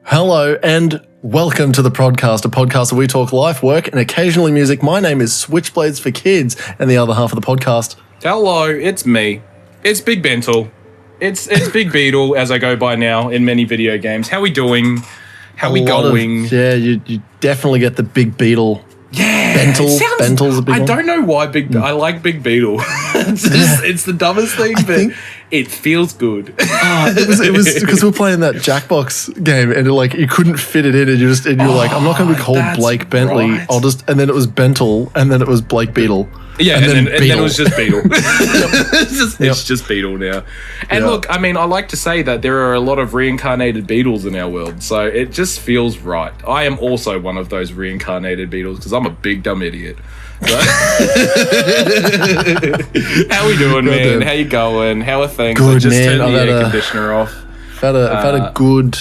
Hello and welcome to the Prod.Cast, a podcast where we talk life, work, and occasionally music. My name is Switchblades for Kids, and the other half of the podcast. Hello, it's me. It's Big Bentle. It's Big Beetle, as I go by now in many video games. How we doing? How we going? You definitely get the Big Beetle. Yeah, Bentle's a big one. I don't know why I like Big Beetle. it's the dumbest thing, but it feels good. It was because we were playing that Jackbox game, and you couldn't fit it in, and you're like, I'm not going to be called Blake Bentley. Right. And then it was Bentle, and then it was Blake Beetle. Yeah, and then it was just Beetle. It's just Beetle now. And look, I mean, I like to say that there are a lot of reincarnated Beetles in our world, so it just feels right. I am also one of those reincarnated Beetles because I'm a big dumb idiot. So. How we doing, man? How you going? How are things? Good, I just man. turned the air conditioner off. I've had a good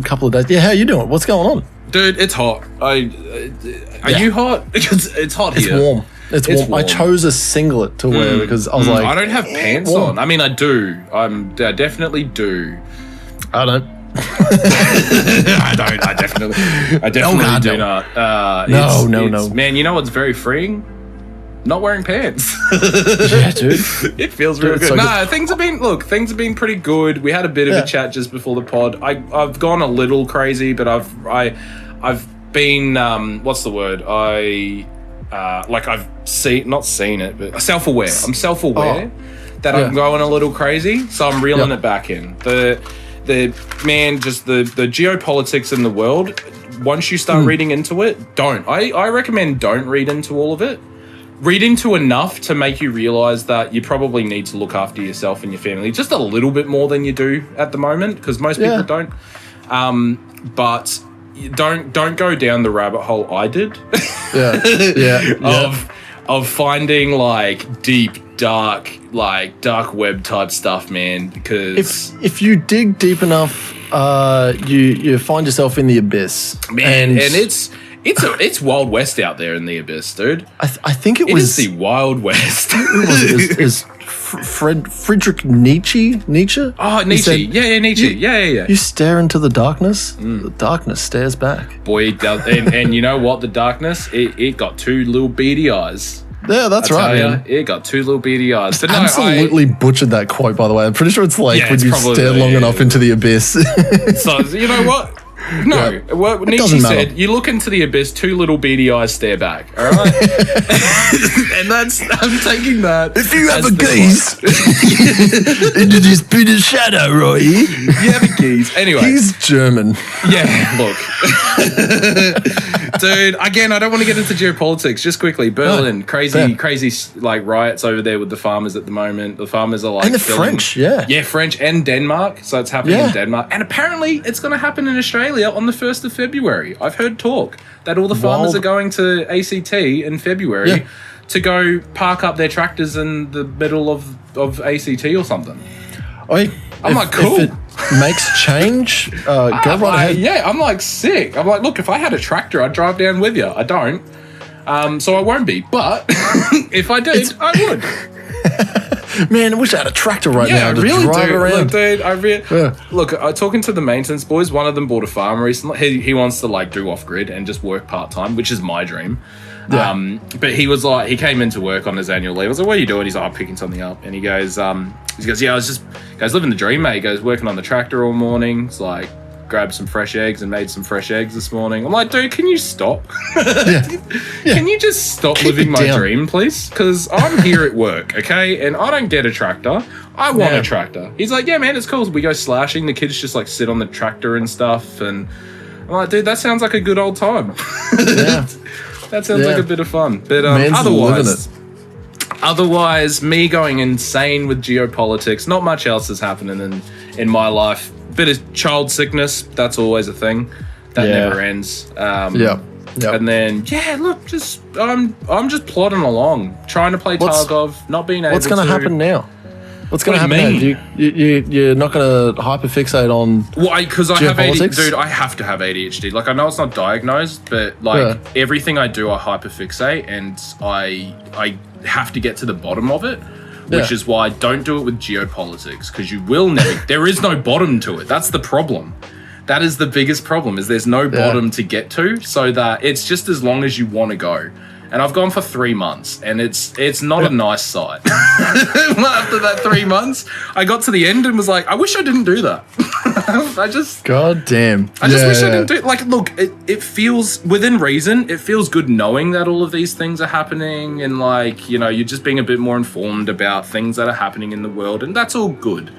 couple of days. Yeah, how you doing? What's going on? Dude, it's hot. Are you hot? It's hot here. It's warm. It's warm. I chose a singlet to wear because I was like, I don't have pants on. I mean, I do. I definitely do. I don't. I don't. I definitely do not. No. Man, you know what's very freeing? Not wearing pants. Yeah, dude. It feels real good. Things have been pretty good. We had a bit of a chat just before the pod. I've gone a little crazy, but I've been what's the word? I've not seen it, but self-aware. I'm self-aware that I'm going a little crazy, so I'm reeling it back in. The geopolitics in the world, once you start reading into it, don't. I recommend don't read into all of it. Read into enough to make you realize that you probably need to look after yourself and your family just a little bit more than you do at the moment, because most people don't. But don't go down the rabbit hole I did. Of finding like deep, dark web type stuff, man. Because if you dig deep enough, you find yourself in the abyss, man, and it's Wild West out there in the abyss, dude. I think it was the Wild West. It was Friedrich Nietzsche. Oh, Nietzsche. Nietzsche. Yeah. You stare into the darkness. The darkness stares back. Boy, it does. and you know what? The darkness, it got two little beady eyes. Yeah, that's right, man. It got two little beady eyes. But absolutely butchered that quote, by the way. I'm pretty sure it's when you stare long enough into the abyss. So, you know what? No, what Nietzsche said, you look into the abyss, two little beady eyes stare back, all right? And I'm taking that. If you have a gaze into this bit of shadow right here. You have a gaze. Anyway. He's German. Yeah, look. Dude, again, I don't want to get into geopolitics. Just quickly, Berlin, crazy like riots over there with the farmers at the moment. The farmers are like... And the French, yeah. Yeah, French and Denmark. So it's happening in Denmark. And apparently it's going to happen in Australia on the 1st of February. I've heard talk that all the farmers are going to ACT in February to go park up their tractors in the middle of ACT or something. I'm like, cool. If it makes change, go right ahead. Yeah, I'm like, sick. I'm like, look, if I had a tractor, I'd drive down with you. I don't. So I won't be. But if I did, I would. Man, I wish I had a tractor now to drive around. Look, dude, talking to the maintenance boys, one of them bought a farm recently. He wants to like do off-grid and just work part-time, which is my dream. Yeah. But he was like, he came into work on his annual leave. I was like, what are you doing? He's like, I'm picking something up. And he goes, yeah, I was just, living the dream, mate. He goes, working on the tractor all morning. It's like, grabbed some fresh eggs and made some fresh eggs this morning. I'm like, dude, can you stop? Can you just stop living my dream, please? Because I'm here at work, okay? And I don't get a tractor. I want a tractor. He's like, yeah, man, it's cool. We go slashing. The kids just like sit on the tractor and stuff. And I'm like, dude, that sounds like a good old time. That sounds like a bit of fun. But otherwise, me going insane with geopolitics, not much else is happening in my life. Bit of child sickness, that's always a thing. That never ends. And then, look, I'm just plodding along, trying to play Tarkov, not being able to. What's going to happen now? What's going to happen now? You're not going to hyperfixate on because I have ADHD. Dude, I have to have ADHD. Like, I know it's not diagnosed, but everything I do, I hyperfixate, and I have to get to the bottom of it. Which is why I don't do it with geopolitics, because you will never... There is no bottom to it. That's the problem. That is the biggest problem, is there's no bottom to get to, so that it's just as long as you want to go. And I've gone for 3 months, and it's not a nice sight. After that 3 months, I got to the end and was like, I wish I didn't do that. God damn. I just wish I didn't do it. Like, look, it feels, within reason, it feels good knowing that all of these things are happening, and like, you know, you're just being a bit more informed about things that are happening in the world, and that's all good.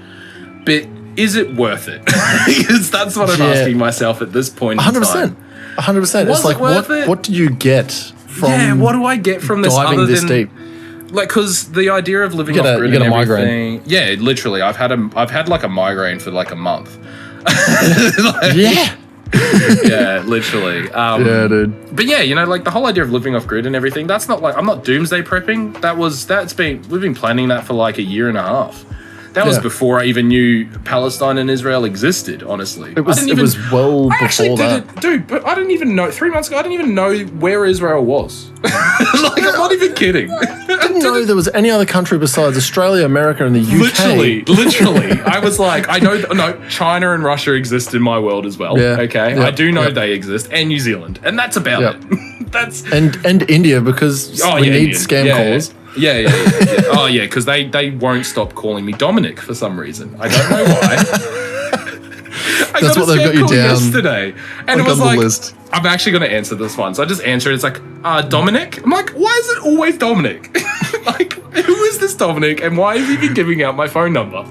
But is it worth it? Because that's what I'm asking myself at this point in 100%. time. 100%. It's like, what do you get from what do I get from this diving other this than deep? Like, because the idea of living off grid you get and a everything. migraine. Yeah, literally, I've had like a migraine for like a month. Yeah, literally. yeah, dude. But yeah, you know, like the whole idea of living off grid and everything. That's not like, I'm not doomsday prepping. We've been planning that for like a year and a half. That was before I even knew Palestine and Israel existed, honestly. It was well before that. Dude, but I didn't even know, 3 months ago, I didn't even know where Israel was. Like, I'm not even kidding. I didn't know there was any other country besides Australia, America, and the UK. Literally. I was like, I know, China and Russia exist in my world as well. Yeah. Okay? Yeah. I do know they exist, and New Zealand. And that's about it. That's... And India, because we need scam calls. Yeah. Oh, yeah, because they won't stop calling me Dominic for some reason. I don't know why. That's what they've got you down. Yesterday. And it was on the like, list. I'm actually going to answer this one. So I just answer it. It's like, Dominic? I'm like, why is it always Dominic? Like, who is this Dominic? And why have you been giving out my phone number?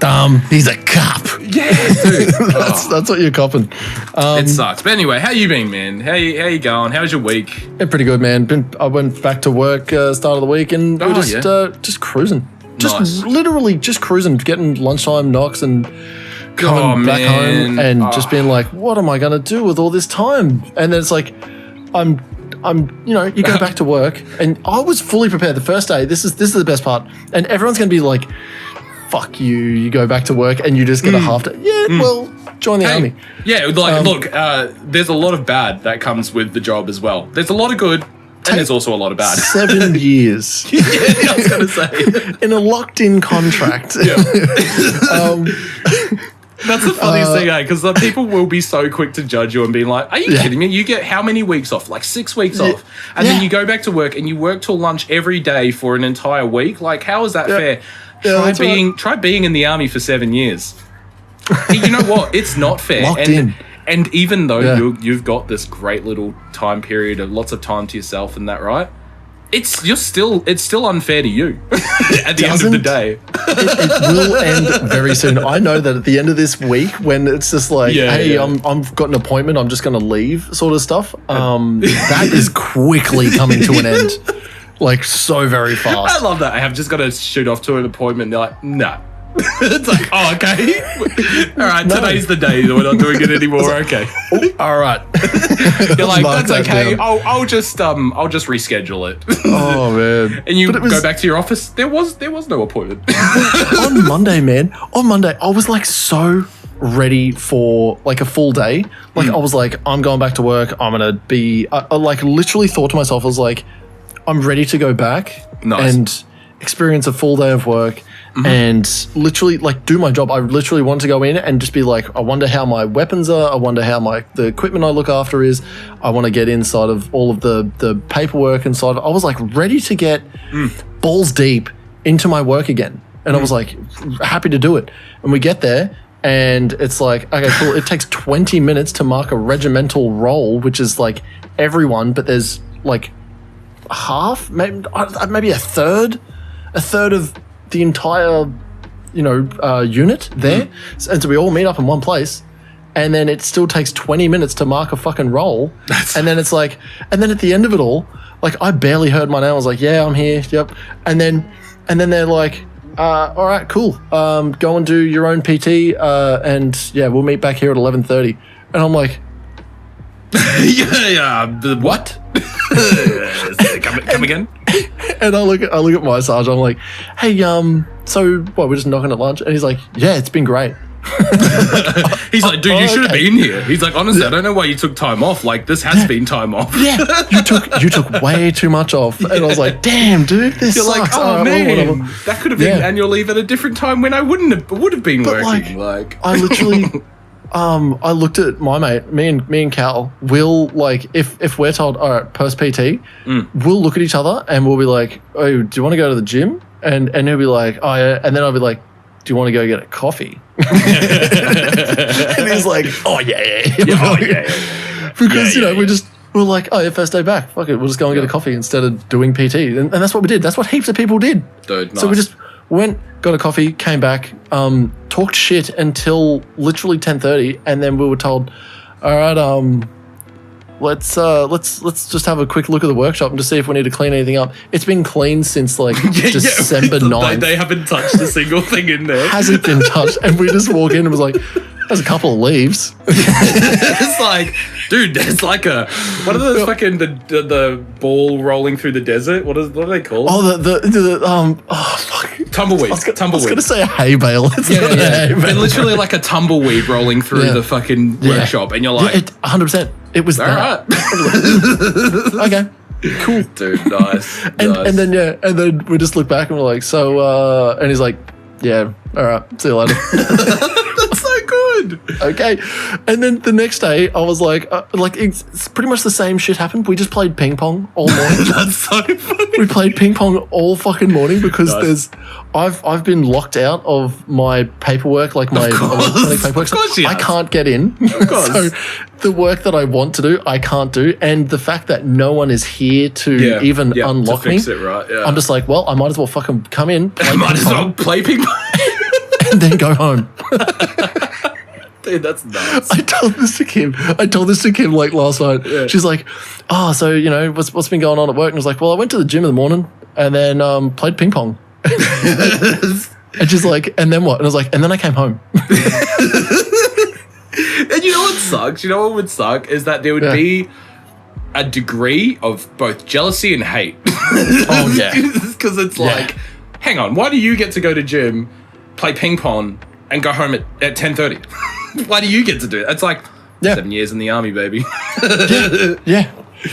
He's a cop. Yeah, dude. That's what you're copping. It sucks. But anyway, how you been, man? How you going? How's your week? Yeah, pretty good, man. I went back to work start of the week, and we're just cruising. Literally just cruising, getting lunchtime knocks and coming back home and just being like, what am I going to do with all this time? And then it's like, I'm, you go back to work, and I was fully prepared the first day. This is the best part. And everyone's going to be like, fuck you. You go back to work and you just get a half day. Yeah, well, join the army. Yeah, like, look, there's a lot of bad that comes with the job as well. There's a lot of good, and there's also a lot of bad. 7 years. Yeah, I was going to say. In a locked-in contract. Yeah. That's the funniest thing, because people will be so quick to judge you and be like, are you kidding me? You get how many weeks off? Like 6 weeks off. And then you go back to work and you work till lunch every day for an entire week. Like, how is that fair? Try being in the army for 7 years. You know what? It's not fair. Locked in. And even though you've got this great little time period of lots of time to yourself and that, right? It's still unfair to you at the end of the day. It will end very soon. I know that at the end of this week, when it's just like, I've got an appointment, I'm just going to leave, sort of stuff. That is quickly coming to an end, like so very fast. I love that. I have just got to shoot off to an appointment. They're like, nah. It's like, oh, okay. All right, today's the day that we're not doing it anymore. Okay. All right. You're like, that's okay. I'll just reschedule it. Oh man. And you go back to your office. There was no appointment. On Monday, I was like so ready for like a full day. Like I was like, I'm going back to work. I'm gonna be. I like literally thought to myself, I was like, I'm ready to go back and experience a full day of work. And literally like do my job. I literally want to go in and just be like, I wonder how my weapons are. I wonder how the equipment I look after is. I want to get inside of all of the paperwork inside. I was like ready to get balls deep into my work again. And I was like happy to do it. And we get there and it's like, okay, cool. It takes 20 minutes to mark a regimental roll, which is like everyone, but there's like half, maybe a third of the entire, unit there. And so we all meet up in one place, and then it still takes 20 minutes to mark a fucking roll. And then it's like, and then at the end of it all, like I barely heard my name. I was like, yeah, I'm here. Yep. And then they're like, all right, cool. Go and do your own PT. And yeah, we'll meet back here at 11:30. And I'm like, what? Come again? And I look at my sergeant. I'm like, hey, so what? We're just knocking at lunch, and he's like, yeah, it's been great. He's like, dude, you should have been here. He's like, honestly, I don't know why you took time off. Like, this has been time off. Yeah, you took way too much off, and I was like, damn, dude, this You're sucks. like, oh man, that could have been annual leave at a different time when I would have been working. I I looked at my mate, me and Cal, we'll like, if we're told, all right, post PT, we'll look at each other and we'll be like, oh, do you want to go to the gym? And he'll be like, oh yeah. And then I'll be like, do you want to go get a coffee? And he's like, oh yeah. Because, we're like, oh yeah, first day back. Fuck it, we'll just go and get a coffee instead of doing PT. And that's what we did. That's what heaps of people did. Dude, nice. So we just went, got a coffee, came back, talked shit until literally 10:30, and then we were told, all right, let's just have a quick look at the workshop and just see if we need to clean anything up. It's been cleaned since like December 9th. They haven't touched a single thing in there. Hasn't been touched, and we just walk in and was like, there's a couple of leaves. It's like, dude, there's like what are those fucking the ball rolling through the desert? What are they called? Oh, fuck. Tumbleweed. I was going to say a hay bale. It's not a hay bale. They're literally like a tumbleweed rolling through the fucking workshop, and you're like, 100%. It was that. Right. Okay. Cool. Dude, nice. And then we just look back and we're like, so, and he's like, yeah, all right, see you later. That's so good. Okay. And then the next day, I was like it's pretty much the same shit happened. We just played ping pong all morning. That's so funny. We played ping pong all fucking morning because I've been locked out of my paperwork, like my electronic paperwork. So I can't get in. Of course. So the work that I want to do, I can't do. And the fact that no one is here to even unlock to fix me, it, right? Yeah. I'm just like, well, I might as well fucking come in, play ping pong. and then go home. Dude, that's nuts. I told this to Kim like last night. Yeah. She's like, oh, so, what's been going on at work? And I was like, well, I went to the gym in the morning and then played ping pong. And she's like, and then what? And I was like, and then I came home. And you know what sucks? You know what would suck is that there would be a degree of both jealousy and hate. Oh, yeah. Because it's like, hang on, why do you get to go to gym, play ping pong, and go home at 10:30? Why do you get to do it? It's like 7 years in the army, baby. Yeah.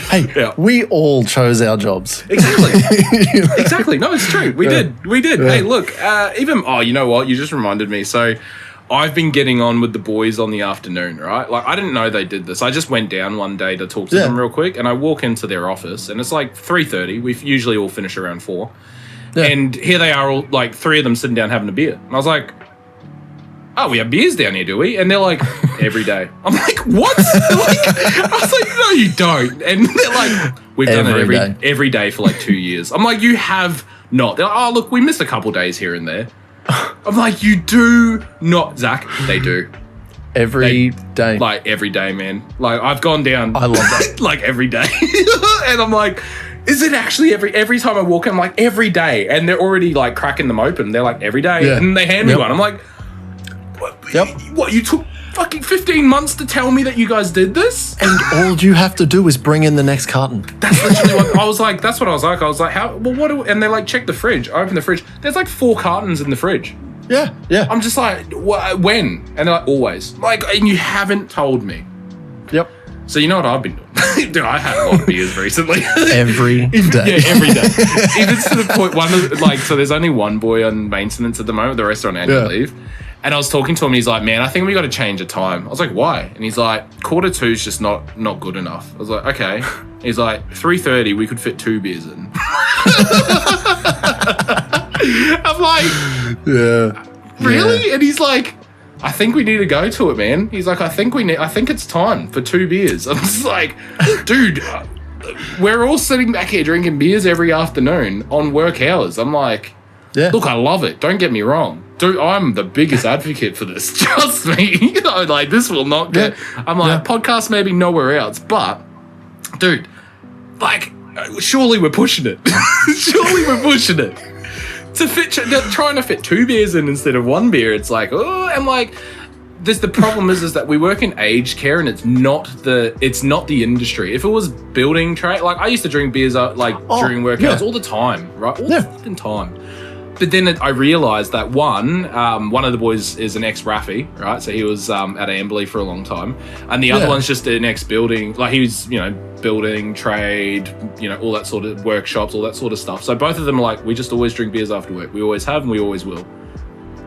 Hey, we all chose our jobs. Exactly. Exactly. No, it's true. We did. Yeah. Hey, look, you know what? You just reminded me. So I've been getting on with the boys on the afternoon, right? Like, I didn't know they did this. I just went down one day to talk to them real quick, and I walk into their office, and it's like 3:30. We usually all finish around 4. Yeah. And here they are, all like 3 of them sitting down having a beer. And I was like, oh, we have beers down here, do we? And they're like, every day. I'm like, what? I was like, no, you don't. And they're like, we've done it every day for like 2 years. I'm like, you have not. They're like, oh, look, we missed a couple days here and there. I'm like, you do not. Zach, they do. Every day. Like, every day, man. Like, I've gone down. I love that. Like, every day. And I'm like, is it actually every time I walk in? I'm like, every day. And they're already, like, cracking them open. They're like, every day. Yeah. And they hand me one. I'm like, what, you took fucking 15 months to tell me that you guys did this? And all you have to do is bring in the next carton. That's literally what I was like. That's what I was like. I was like, how? Well, what? And they like check the fridge. I open the fridge. There's like 4 cartons in the fridge. Yeah. I'm just like, when? And they're like, always. Like, and you haven't told me. Yep. So you know what I've been doing? Dude, I had a lot of beers recently. Every day. Yeah, every day. Even to the point, so there's only one boy on maintenance at the moment. The rest are on annual leave. And I was talking to him, and he's like, man, I think we got to change the time. I was like, why? And he's like, 1:45 is just not good enough. I was like, okay. He's like, 3:30, we could fit 2 beers in. I'm like, really? Yeah. And he's like, I think we need to go to it, man. He's like, I think it's time for 2 beers. I'm just like, dude, we're all sitting back here drinking beers every afternoon on work hours. I'm like, look, I love it. Don't get me wrong. Dude, I'm the biggest advocate for this. Trust me. Like, this will not get... I'm like, podcast maybe nowhere else. But, dude, like, surely we're pushing it. Surely we're pushing it. They're trying to fit 2 beers in instead of 1 beer. It's like, oh, and like... The problem is that we work in aged care, and it's not the industry. If it was building trade, like I used to drink beers during work hours all the time, right? All the fucking time. But then I realised that one of the boys is an ex-Raffy, right? So he was at Amberley for a long time. And the other one's just an ex-building, like he was, building, trade, all that sort of workshops, all that sort of stuff. So both of them are like, we just always drink beers after work. We always have and we always will.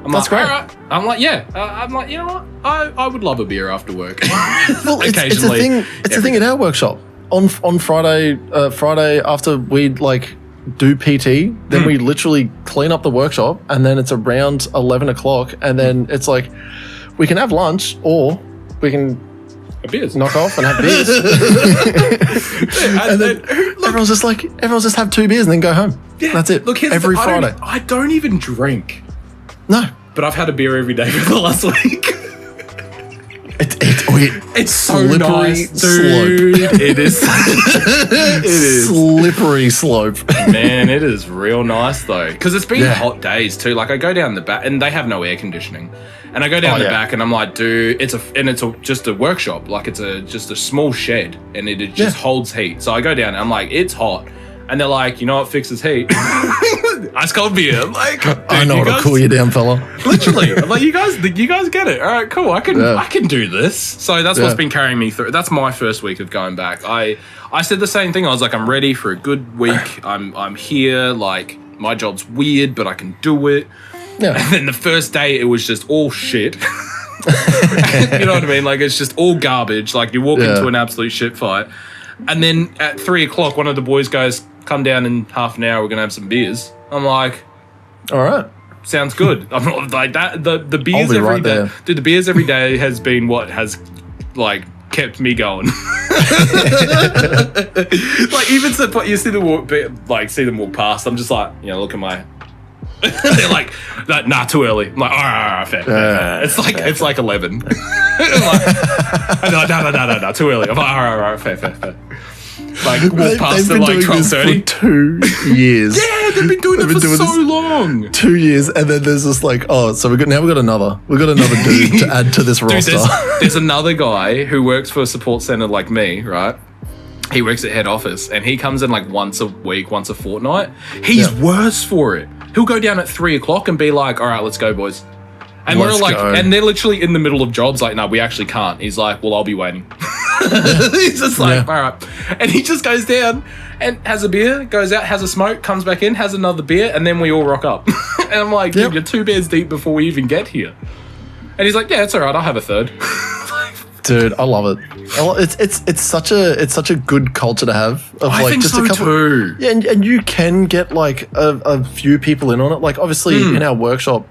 I'm That's like, great. all right. I'm like, yeah. I'm like, you know what? I would love a beer after work. Well, it's a thing. It's a thing at our workshop. On Friday after we like do PT, then we literally clean up the workshop, and then it's around 11 o'clock, and then it's like we can have lunch or we can beers. Knock off and have beers. And then everyone's just have 2 beers and then go home. Yeah, that's it. Look, every Friday. I don't even drink. No. But I've had a beer every day for the last week. It's so nice, dude. It is. It is slippery slope. Man, it is real nice though, because it's been hot days too. Like I go down the back, and they have no air conditioning, and I go down the back, and I'm like, dude, it's just a workshop. Like it's just a small shed, and it just holds heat. So I go down, and I'm like, it's hot, and they're like, you know what fixes heat? Ice cold beer. I'm like, dude, I know what'll cool you down, fella. Literally, I'm like, you guys get it. All right, cool. I can do this. So that's what's been carrying me through. That's my first week of going back. I said the same thing. I was like, I'm ready for a good week. I'm here. Like my job's weird, but I can do it. Yeah. And then the first day, it was just all shit. You know what I mean? Like it's just all garbage. Like you walk into an absolute shit fight, and then at 3 o'clock, one of the boys goes, "Come down in half an hour. We're gonna have some beers." I'm like, all right, sounds good. I'm not like that. The beers every day, dude. The beers every day has been what has like kept me going. Like even to you see them walk past. I'm just like, look at my. They're like, nah, too early. I'm like, all right, fair. It's like 11. Like, and they're like, no, too early. I'm like, all right, fair. Like walk past them like 12:30. 2 years. Yeah, they've been doing it for so long. 2 years, and then there's this like, so we've got another dude to add to this roster. Dude, there's another guy who works for a support center like me, right? He works at head office, and he comes in like once a week, once a fortnight. He's worse for it. He'll go down at 3 o'clock and be like, all right, let's go, boys. And we're like, and they're literally in the middle of jobs. Like, no, we actually can't. He's like, well, I'll be waiting. He's just like, all right. And he just goes down and has a beer, goes out, has a smoke, comes back in, has another beer, and then we all rock up. And I'm like, dude, you're 2 beers deep before we even get here. And he's like, yeah, it's all right. I'll have a third. Dude, I love it. It's such a good culture to have. I think just so a couple, too. Yeah, and you can get like a few people in on it. Like obviously in our workshop,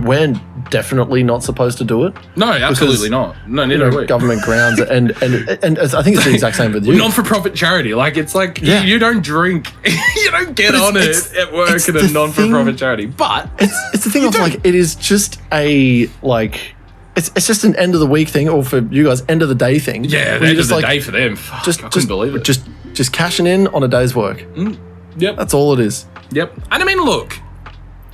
we're definitely not supposed to do it. No, absolutely not. No, neither are we. Government grounds and I think it's the exact same with you. Non-for-profit charity. Like it's like you don't drink, you don't get on it at work in a non-for-profit charity. But it's the thing of like it is just a like. It's just an end of the week thing, or for you guys, end of the day thing. Yeah, the end of the day for them. I couldn't believe it. Just cashing in on a day's work. Yep, that's all it is. Yep, and I mean, look,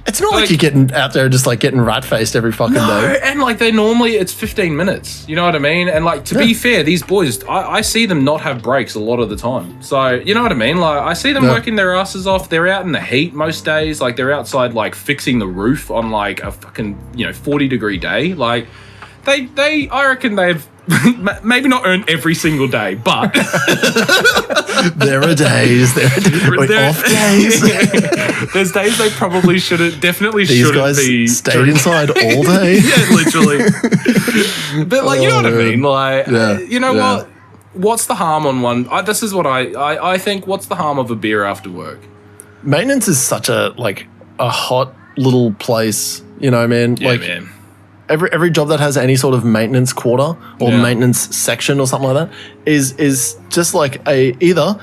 it's not like you're getting out there just like getting rat faced every fucking day. And like it's 15 minutes. You know what I mean? And like to be fair, these boys, I see them not have breaks a lot of the time. So you know what I mean? Like I see them working their asses off. They're out in the heat most days. Like they're outside like fixing the roof on like a fucking 40-degree day. Like. I reckon they've maybe not earned every single day, but there are days, off days. There's days they probably definitely These shouldn't guys be stayed inside all day. Yeah, literally. But like, you know what I mean? Like, what? What's the harm on one? This is what I think. What's the harm of a beer after work? Maintenance is such a hot little place. You know, man. Yeah, man. Every job that has any sort of maintenance quarter or maintenance section or something like that is just like either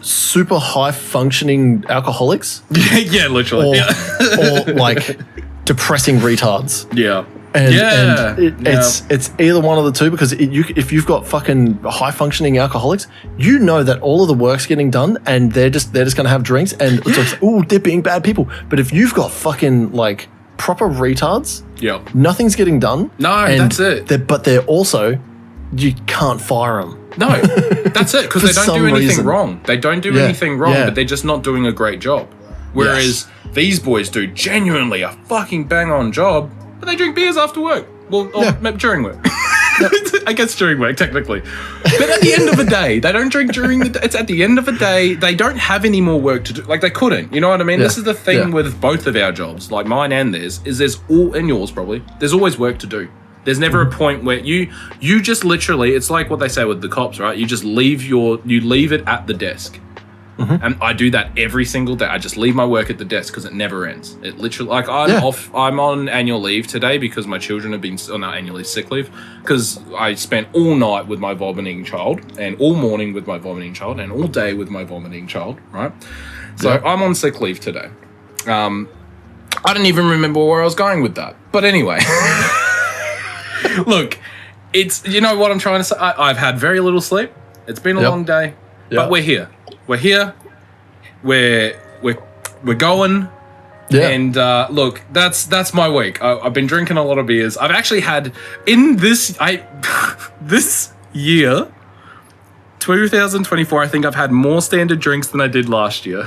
super high functioning alcoholics, literally, or like depressing retards. Yeah, it's either one of the two, because if you've got fucking high functioning alcoholics, you know that all of the work's getting done and they're just gonna have drinks and it's like, they're being bad people. But if you've got fucking like proper retards, nothing's getting done. No, that's it. But they're also, you can't fire them. No, that's it, because they don't do anything wrong. They don't do anything wrong, but they're just not doing a great job. Whereas these boys do genuinely a fucking bang-on job, but they drink beers after work. Well, or maybe during work. I guess during work, technically. But at the end of the day, they don't drink during the day. It's at the end of the day, they don't have any more work to do. Like, they couldn't. You know what I mean? Yeah. This is the thing with both of our jobs, like mine and theirs, is and yours probably, there's always work to do. There's never a point where you just literally, it's like what they say with the cops, right? You just leave it at the desk. And I do that every single day. I just leave my work at the desk because it never ends. It literally, like, I'm on annual leave today because my children have been on annual leave, sick leave, because I spent all night with my vomiting child and all morning with my vomiting child and all day with my vomiting child, right? So I'm on sick leave today. I don't even remember where I was going with that. But anyway, look, it's, you know what I'm trying to say? I've had very little sleep. It's been a long day, but we're here. We're here. We're going. Yeah. And look, that's my week. I've been drinking a lot of beers. I've actually had in this this year, 2024. I think I've had more standard drinks than I did last year.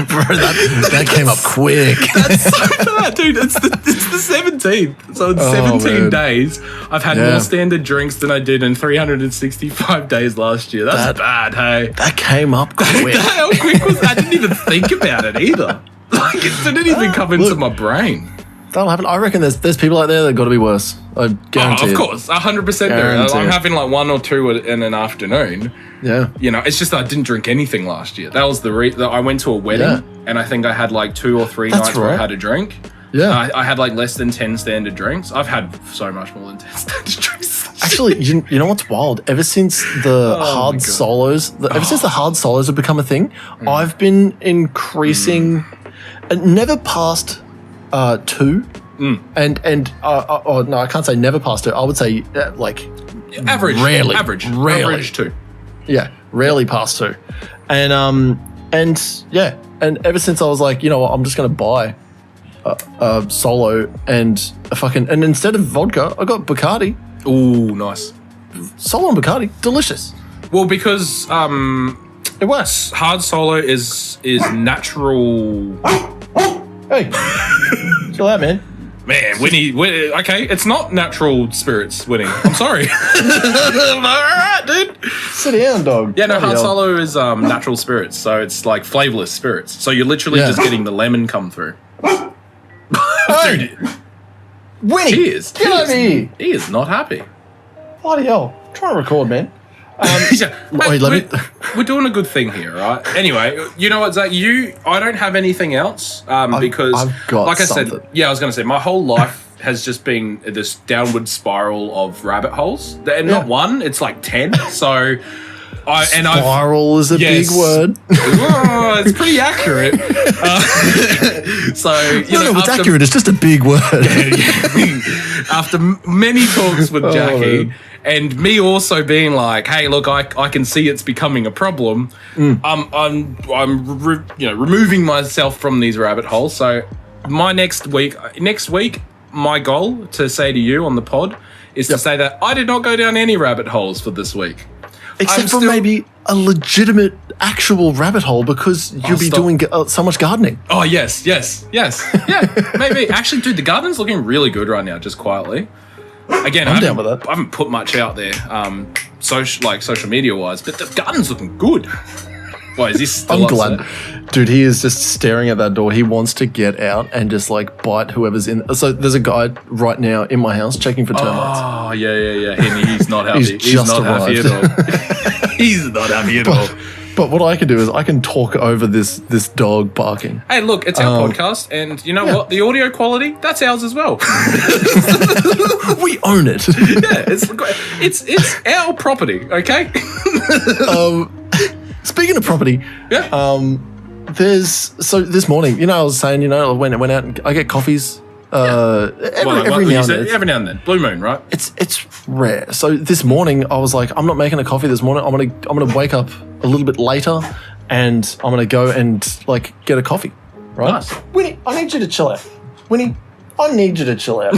Bro, that came up quick. That's so bad, dude. It's the 17th. So in 17 days, I've had more standard drinks than I did in 365 days last year. That's bad, hey? That came up quick. How quick was that? I didn't even think about it either. Like, it didn't even come into my brain. That'll happen. I reckon there's people out there that got to be worse. I guarantee. Oh, of course, 100% there. I'm having like one or two in an afternoon. Yeah. You know, it's just that I didn't drink anything last year. That was I went to a wedding and I think I had like 2 or 3 nights where I had a drink. Yeah. I had like less than 10 standard drinks. I've had so much more than 10 standard drinks. Actually, you know what's wild? Ever since the hard solos have become a thing, I've been increasing, never past 2. And no, I can't say never past 2. I would say like average, rarely, average 2. Yeah, rarely past 2. And ever since I was like, you know what, I'm just gonna buy a solo and and instead of vodka, I got Bacardi. Ooh, nice. Solo and Bacardi, delicious. Well, because it works. Hard solo is natural. Hey, chill out, man. Man, Winnie, okay, it's not natural spirits, Winnie. I'm sorry. All right, dude. Sit down, dog. Yeah, no, hard solo is natural spirits, so it's like flavorless spirits. So you're literally just getting the lemon come through. Dude. Winnie, get over here. He is not happy. Bloody hell. I'm trying to record, man. Mate, we're doing a good thing here, right? Anyway, you know what, Zach? I don't have anything else because, I've got like I something. said, I was going to say, my whole life has just been this downward spiral of rabbit holes. And not one, it's like 10. So, spiral is a big word. Oh, it's pretty accurate. It's accurate. It's just a big word. After many talks with Jackie. And me also being like, hey, look, I can see it's becoming a problem. I'm removing myself from these rabbit holes. So next week, my goal to say to you on the pod is to say that I did not go down any rabbit holes for this week. Except for maybe a legitimate, actual rabbit hole because you'll be doing so much gardening. Oh, yes. Yeah, maybe. Actually, dude, the garden's looking really good right now, just quietly. Again, I'm down with that. I haven't put much out there, social media wise, but the garden's looking good. Why is this still I'm glad. Dude, he is just staring at that door. He wants to get out and just like bite whoever's in. So there's a guy right now in my house checking for termites. Oh, yeah. He's not happy. He's not happy at all. He's not happy at all. But what I can do is I can talk over this dog barking. Hey, look, it's our podcast, and you know what? The audio quality, that's ours as well. We own it. Yeah, it's our property, okay? Speaking of property, this morning, I was saying, I went out and I get coffees every now and then. Every now and then. Blue moon, right? It's rare. So this morning I was like, I'm not making a coffee this morning. I'm gonna wake up a little bit later and I'm gonna go and like get a coffee. Right? Nice. Winnie, I need you to chill out. Winnie, I need you to chill out.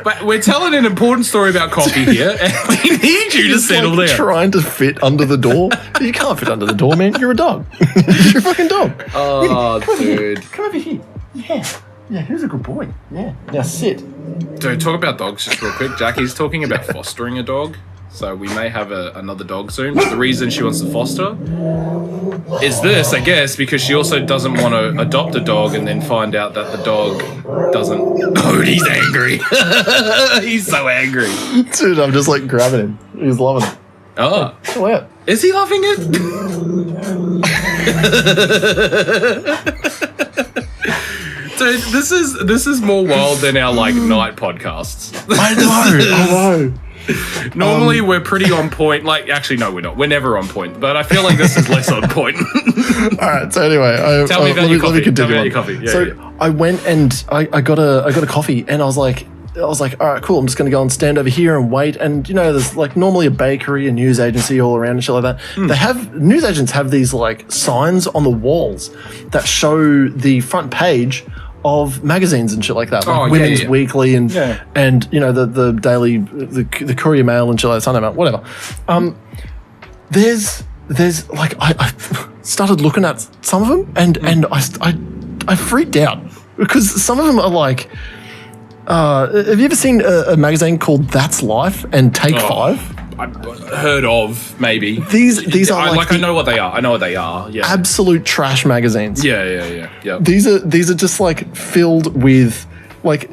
But we're telling an important story about coffee here, and we need you to settle down. Trying to fit under the door. You can't fit under the door, man. You're a dog. You're a fucking dog. Oh, Winnie, dude. Come over here. Yeah. Yeah, he was a good boy. Yeah. Now sit. Dude, talk about dogs just real quick. Jackie's talking about fostering a dog. So we may have another dog soon. But the reason she wants to foster is this, I guess, because she also doesn't want to adopt a dog and then find out that the dog doesn't... Oh, he's angry. He's so angry. Dude, I'm just like grabbing him. He's loving it. Oh. Oh, yeah. Is he loving it? Dude, this is more wild than our like night podcasts. I know. Normally we're pretty on point. Like, actually, no, we're not. We're never on point. But I feel like this is less on point. All right. So anyway, Tell me about your coffee. Tell me about your coffee. Yeah, so I went and I got a coffee, and I was like, all right, cool. I'm just going to go and stand over here and wait. And there's like normally a bakery, a news agency all around and shit like that. They have news agents have these like signs on the walls that show the front page of magazines and shit like that, like Women's Weekly and the daily, the Courier Mail and shit like that, Sunday Mail, whatever. There's like I started looking at some of them and I freaked out because some of them are like, have you ever seen a magazine called That's Life and Take 5? I've heard of, maybe. These are I know what they are. I know what they are. Yeah. Absolute trash magazines. Yeah. These are just like filled with like,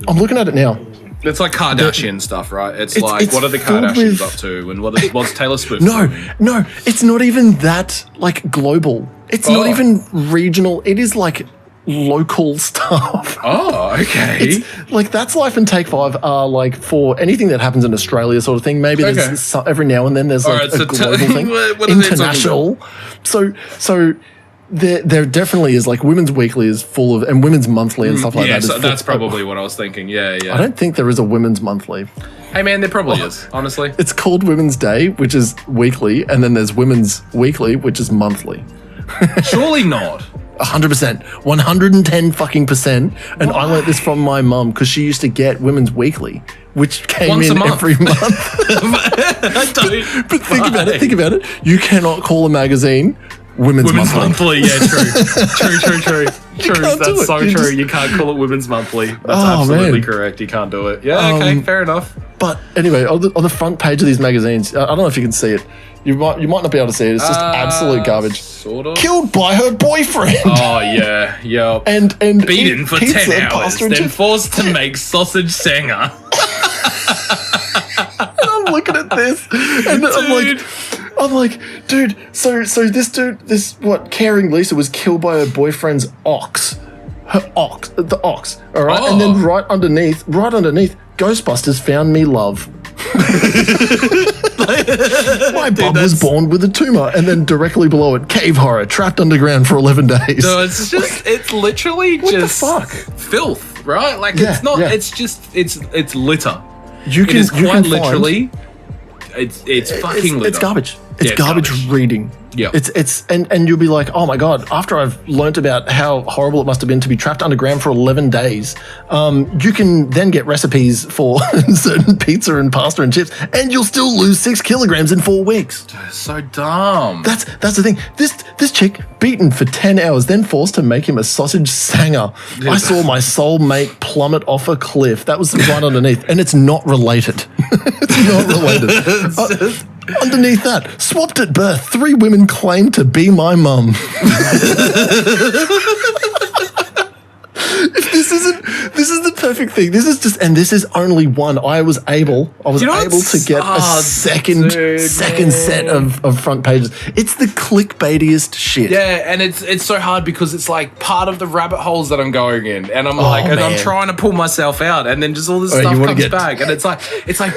I'm looking at it now. It's like Kardashian stuff, right? It's like, what are the Kardashians up to, and what's Taylor Swift? No, it's not even that like global. It's not even regional. It is like local stuff. Oh, okay. It's like That's Life and Take 5 are like for anything that happens in Australia sort of thing. Maybe there's every now and then there's like a global thing. International. So there definitely is like Women's Weekly is full of, and Women's Monthly and stuff like that. So that's probably what I was thinking. Yeah. I don't think there is a Women's Monthly. Hey man, there probably is, honestly. It's called Women's Day, which is weekly, and then there's Women's Weekly, which is monthly. Surely not. 100%, 110 fucking percent. And I learnt this from my mum because she used to get Women's Weekly, which came Once in a month. I every month. But think about it. You cannot call a magazine Women's Monthly. Yeah, true. That's so true. You can't call it Women's Monthly. That's absolutely correct. You can't do it. Yeah, okay, fair enough. But anyway, on the front page of these magazines, I don't know if you can see it. You might not be able to see it. It's just absolute garbage. Sort of. Killed by her boyfriend. Oh yeah. And beaten for pizza, 10 hours, then forced to make sausage sanger. And I'm looking at this, and I'm like, dude. So this dude, caring Lisa was killed by her boyfriend's ox. The ox. All right, and then right underneath, Ghostbusters found me love. My bub was born with a tumor, and then directly below it, cave horror, trapped underground for 11 days. No, it's literally what just the fuck? Filth, right? Like it's not. Yeah. It's just it's litter. It is quite literally. It's fucking litter. It's garbage. It's garbage reading. Yeah. And you'll be like, oh my God, after I've learnt about how horrible it must have been to be trapped underground for 11 days, you can then get recipes for certain pizza and pasta and chips, and you'll still lose 6 kilograms in 4 weeks. So dumb. That's the thing. This chick beaten for 10 hours, then forced to make him a sausage sanger. I saw my soulmate plummet off a cliff. That was right underneath, and it's not related. It's not related. Underneath that, swapped at birth, 3 women claim to be my mum. This is the perfect thing. This is only one. I was able to get a second set of front pages. It's the clickbaitiest shit. Yeah, and it's so hard because it's like part of the rabbit holes that I'm going in, and I'm I'm trying to pull myself out, and then just all this stuff comes back, and it's like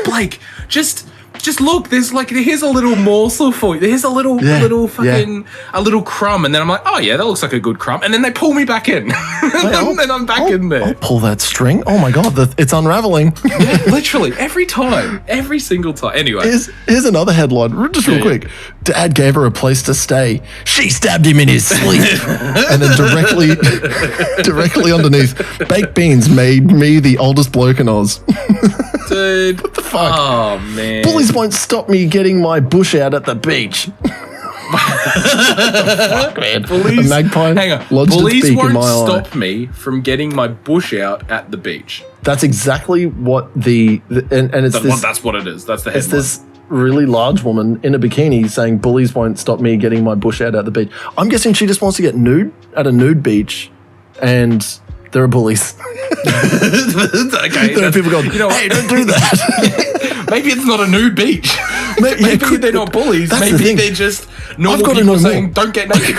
Blake, just look, here's a little morsel for you. Here's a little crumb. And then I'm like, oh yeah, that looks like a good crumb. And then they pull me back in. And then I'm back in there. I'll pull that string. Oh my God, it's unraveling. Yeah, literally, every time. Every single time. Anyway. Here's another headline, just real quick. Dad gave her a place to stay. She stabbed him in his sleep. And then directly underneath, baked beans made me the oldest bloke in Oz. Dude. What the fuck? Oh, man. Bullies won't stop me getting my bush out at the beach. Fuck, man. Bullies, a magpie hang on. lodged its Bullies beak in won't my eye. stop me from getting my bush out at the beach. That's exactly what and it's this. That's what it is. That's the It's headline. this really large woman in a bikini saying bullies won't stop me getting my bush out at the beach. I'm guessing she just wants to get nude at a nude beach, and there are bullies. Okay, There are people going, hey, don't do that. Maybe it's not a nude beach. Maybe they're not bullies. That's the Maybe thing. they're just normal got to people know saying, more. don't get naked.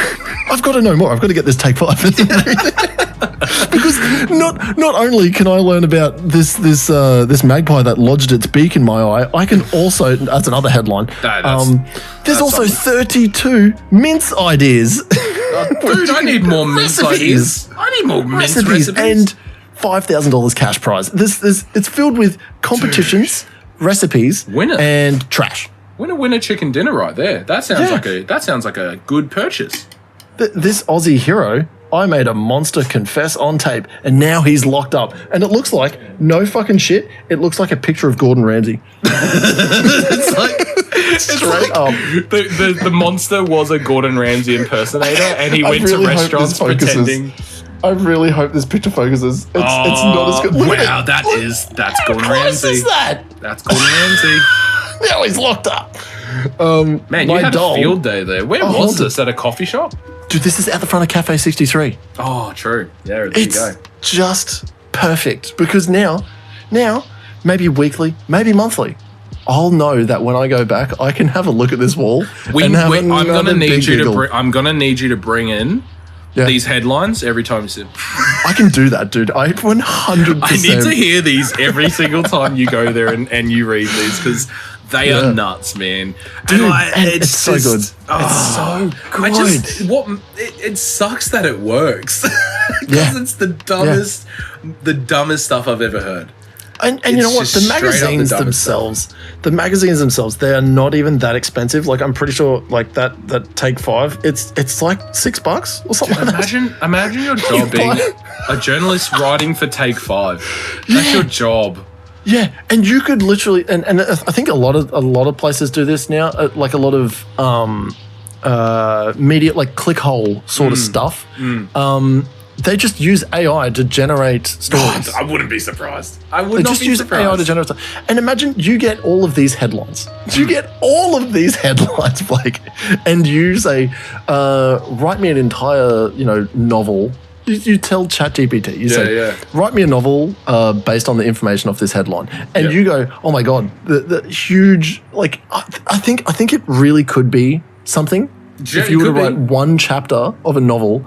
I've got to know more. I've got to get this take 5. Because not only can I learn about this magpie that lodged its beak in my eye, I can also, that's another headline. There's also 32 mince ideas. Dude, I need more mince ideas. I need more mince recipes. And $5,000 cash prize. It's filled with competitions, recipes, and trash. Winner chicken dinner right there. That sounds like a good purchase. This Aussie hero, I made a monster confess on tape, and now he's locked up. And it looks like, no fucking shit, it looks like a picture of Gordon Ramsay. It's like straight up. The monster was a Gordon Ramsay impersonator, and he went to restaurants pretending. I really hope this picture focuses. It's not as good. Wow, that's Gordon Ramsay. Is that? That's Gordon Ramsay. Now he's locked up. Man, you had a field day there. Where was this? At a coffee shop? Dude, this is at the front of Cafe 63. Oh, true. Yeah, there you go. It's just perfect because now, maybe weekly, maybe monthly, I'll know that when I go back, I can have a look at this wall. I'm gonna need you to bring in these headlines every time you sit. I can do that, dude. I 100%. I need to hear these every single time you go there and you read these because they are nuts, man. Dude, it's so good. It's so good. It sucks that it works because it's the dumbest stuff I've ever heard. And you know what? The magazines themselves, they are not even that expensive. Like I'm pretty sure, like that Take 5, it's like $6 or something. Dude, like that. Imagine your job being a journalist writing for Take 5. That's your job. Yeah, and you could literally, and I think a lot of places do this now. Like a lot of media, like clickhole sort of stuff. They just use AI to generate stories. I wouldn't be surprised. I would not be surprised. They just use AI to generate stuff. And imagine you get all of these headlines. You get all of these headlines, Blake, and you say, write me an entire, novel. You tell ChatGPT, you say, write me a novel based on the information of this headline. And you go, oh my God, the huge, like, I think it really could be something. If you were to write one chapter of a novel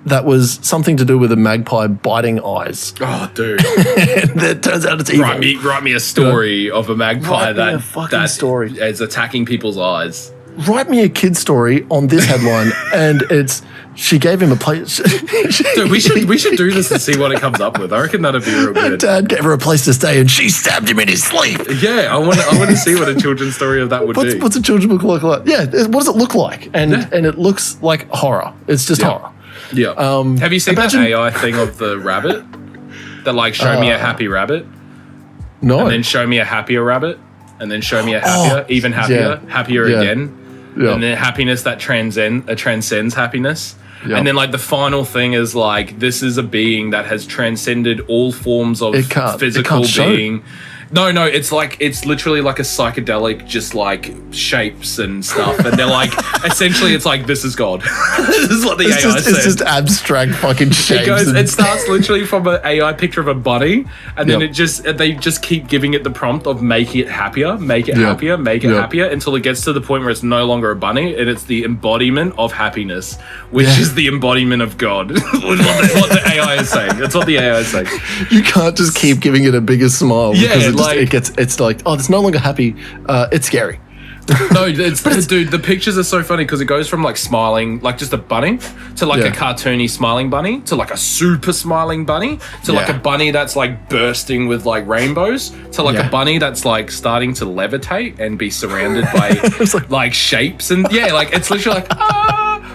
that was something to do with a magpie biting eyes. Oh, dude. That turns out it's evil. Write me a story of a magpie that story. is attacking people's eyes. Write me a kid's story on this headline, and it's she gave him a place. Dude, we should do this and see what it comes up with. I reckon that'd be real good. Dad gave her a place to stay, and she stabbed him in his sleep. Yeah, I want to see what a children's story of that would be. What's a children's book look like? Yeah, what does it look like? And it looks like horror. It's just horror. Yeah. Have you seen that AI thing of the rabbit? That like show me a happy rabbit. No. And then show me a happier rabbit. And then show me a happier, even happier, happier again. Yeah. And then happiness that transcends happiness. Yeah. And then like the final thing is like this is a being that has transcended all forms of physical being. No, it's literally like a psychedelic, just like shapes and stuff. And they're like, essentially, it's like, this is God. This is what the AI says. It's just abstract fucking shapes. It starts literally from an AI picture of a bunny, and then they just keep giving it the prompt of make it happier, make it happier, make it happier, until it gets to the point where it's no longer a bunny, and it's the embodiment of happiness, which is the embodiment of God. what the AI is saying. That's what the AI is saying. You can't just keep giving it a bigger smile. Because it's like, oh, it's no longer happy. It's scary. No, dude, the pictures are so funny because it goes from like smiling, like just a bunny, to like a cartoony smiling bunny, to like a super smiling bunny, to like a bunny that's like bursting with like rainbows, to like a bunny that's like starting to levitate and be surrounded by like shapes and like it's literally like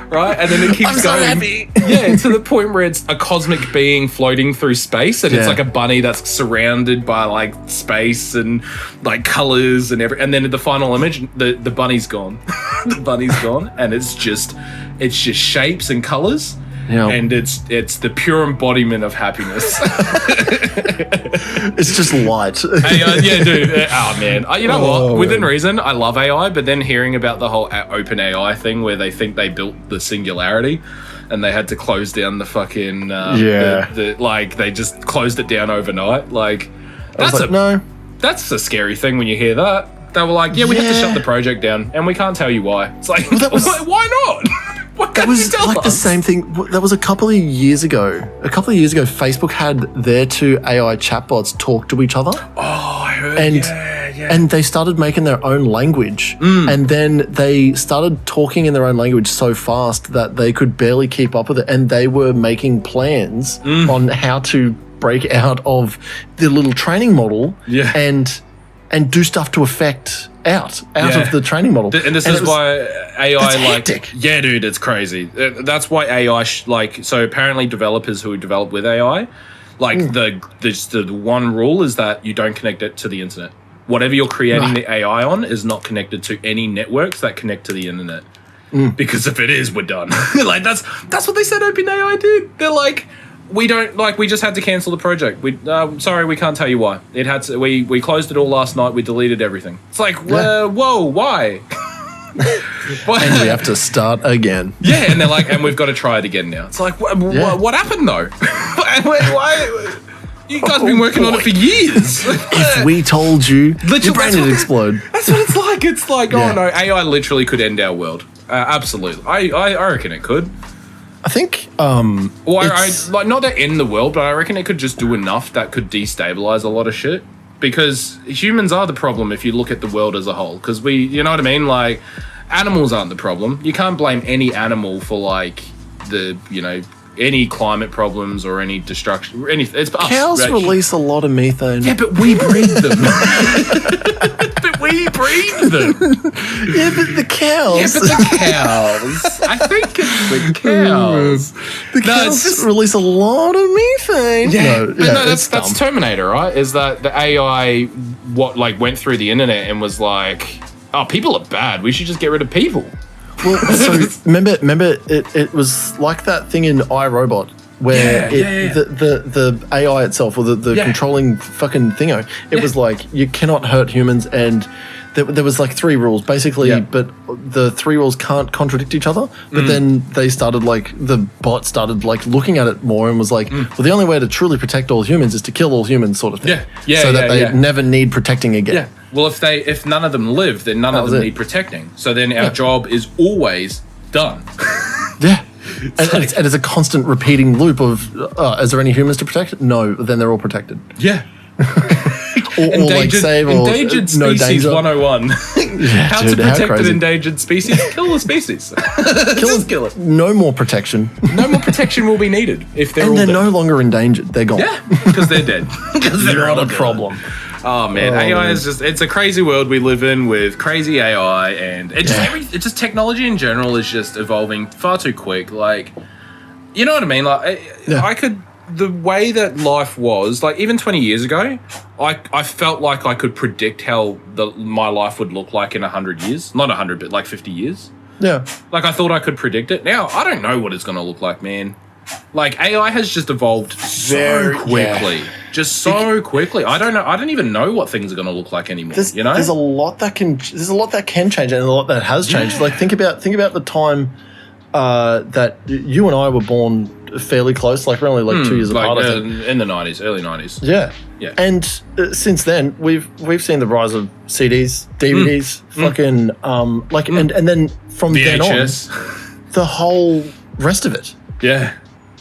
right, and then it keeps going to the point where it's a cosmic being floating through space, and it's like a bunny that's surrounded by like space and like colors and and then in the final image the bunny's gone. the bunny's gone, and it's just shapes and colors. Yeah. And it's the pure embodiment of happiness. It's just light. Yeah, dude. Oh, man. You know what? Within reason, I love AI, but then hearing about the whole open AI thing where they think they built the singularity and they had to close down the fucking... they just closed it down overnight. Like, no. That's a scary thing when you hear that. They were like, we had to shut the project down and we can't tell you why. It's like, why not? That was like the same thing. That was a couple of years ago. Facebook had their two AI chatbots talk to each other. Oh, I heard. And they started making their own language. And then they started talking in their own language so fast that they could barely keep up with it. And they were making plans on how to break out of the little training model and do stuff to affect out of the training model. And this is why AI, yeah, dude, it's crazy. That's why AI, so apparently developers who develop with AI, the one rule is that you don't connect it to the internet. Whatever you're creating the AI on is not connected to any networks that connect to the internet. Because if it is, we're done. Like that's what they said OpenAI did. They're like, we just had to cancel the project. Sorry, we can't tell you why. It had to. We closed it all last night. We deleted everything. It's like, whoa, why? And we have to start again. Yeah, and they're like, and we've got to try it again now. It's like, what happened though? Why? You guys have been working on it for years. If we told you, your brain would explode. That's what it's like. It's like, oh no, AI literally could end our world. Absolutely, I reckon it could. I think, not to end the world, but I reckon it could just do enough that could destabilize a lot of shit. Because humans are the problem if you look at the world as a whole. Because you know what I mean? Like, animals aren't the problem. You can't blame any animal for any climate problems or any destruction. It's us. Cows release a lot of methane. Yeah, but we breed them. Yeah, but the cows. I think it's the cows. The cows release a lot of methane. Yeah, that's Terminator, right? Is that the AI went through the internet and was like, oh, people are bad. We should just get rid of people. Well, so remember, it was like that thing in iRobot where the AI itself or the controlling fucking thingo. It was like you cannot hurt humans, and there was like 3 rules basically, but the 3 rules can't contradict each other. But then they started the bot started looking at it more and was like, well, the only way to truly protect all humans is to kill all humans, sort of thing. So that they never need protecting again. Yeah. Well, if none of them live, then none of them need protecting. So then our job is always done. Yeah. And it's a constant repeating loop of, is there any humans to protect? No, then they're all protected. Yeah. Endangered species no danger. 101. How to protect an endangered species? Kill the species. Kill it. No more protection. No more protection will be needed if they're they're no longer endangered. They're gone. Yeah, because they're dead. Because they're not a problem. Oh man, AI is it's a crazy world we live in with crazy AI, and it's just technology in general is just evolving far too quick. Like, you know what I mean? Like, the way that life was, like even 20 years ago, I felt like I could predict how my life would look like in 100 years. Not 100, but like 50 years. Yeah. Like I thought I could predict it. Now I don't know what it's going to look like, man. Like AI has just evolved so quickly. Just so quickly. I don't know. I don't even know what things are going to look like anymore. There's a lot that can change and a lot that has changed. Yeah. Like think about the time that you and I were born fairly close. Like we're only 2 years apart. I think. In the 90s, early 90s. Yeah. Yeah. And since then, we've seen the rise of CDs, DVDs, fucking and then from VHS. then on, the whole rest of it. Yeah.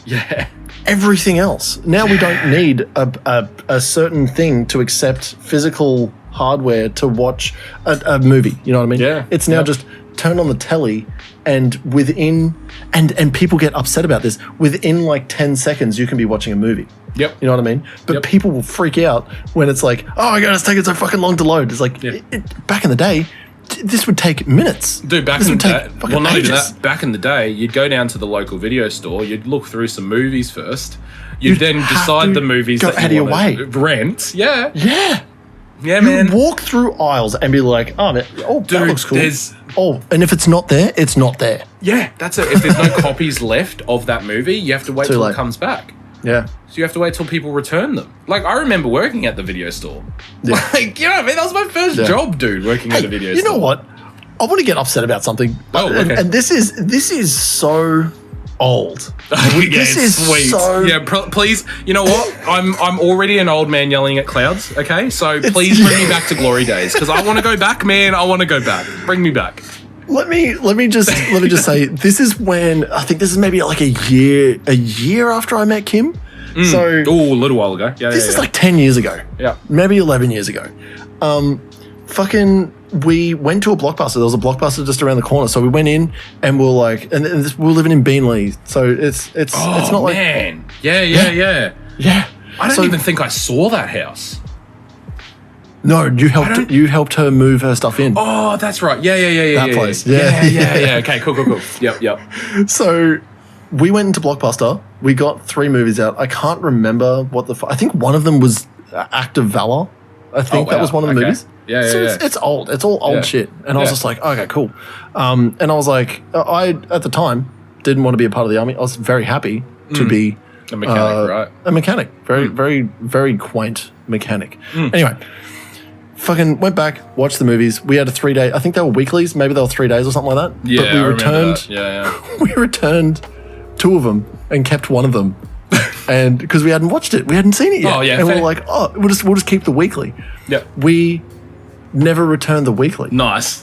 Yeah. Everything else. Now we don't need a certain thing to accept physical hardware to watch a movie. You know what I mean? Yeah. It's now just turn on the telly and and people get upset about this. Within 10 seconds, you can be watching a movie. Yep. You know what I mean? But people will freak out when it's like, oh my God, it's taking so fucking long to load. It's like, back in the day, this would take minutes. Dude, back in the day, well, not even that. Back in the day, you'd go down to the local video store, you'd look through some movies first, you'd then decide the movies that you want to rent. Yeah. Yeah. Yeah, you man. walk through aisles and be like, oh, man, oh, that Dude, looks cool. there's- Oh, and if it's not there, it's not there. Yeah, that's it. If there's no copies left of that movie, you have to wait Too till late. it comes back. Yeah. So you have to wait till people return them. Like, I remember working at the video store. Yeah. Like, you know what I mean? That was my first job, dude, working at a video store. You know what? I want to get upset about something. Oh, okay. And this is so old. Yeah, This it's is sweet. so- Yeah, please. You know what? I'm already an old man yelling at clouds. Okay, so please bring me back to glory days because I want to go back, man. I want to go back. Bring me back. Let me just say this is when I think this is maybe like a year after I met Kim. So Oh, a little while ago. Yeah, this is like 10 years ago. Yeah. Maybe 11 years ago. We went to a Blockbuster. There was a Blockbuster just around the corner. So we went in and we're like, and we're living in Beanley. So it's not like, man. Yeah. yeah. I don't even think I saw that house. No, you helped her move her stuff in. Oh, that's right. Yeah. That place. Yeah. Yeah. Okay, cool. Yep. So we went into Blockbuster. We got 3 movies out. I can't remember what I think one of them was Act of Valor. I think that was one of the movies. Yeah. So it's old. It's all old shit. And I was just like, okay, cool. And I was like, I at the time didn't want to be a part of the army. I was very happy to be A mechanic, right? a mechanic. Very, very quaint mechanic. Anyway, fucking went back, watched the movies. We had a 3-day. I think they were weeklies. Maybe they were 3 days or something like that. Yeah, but we I remember returned. that. Yeah. We returned 2 of them and kept one of them. And because we hadn't watched it, we hadn't seen it yet. Oh, yeah, and we fair. were like, oh, we'll just keep the weekly. Yep. We never returned the weekly. Nice.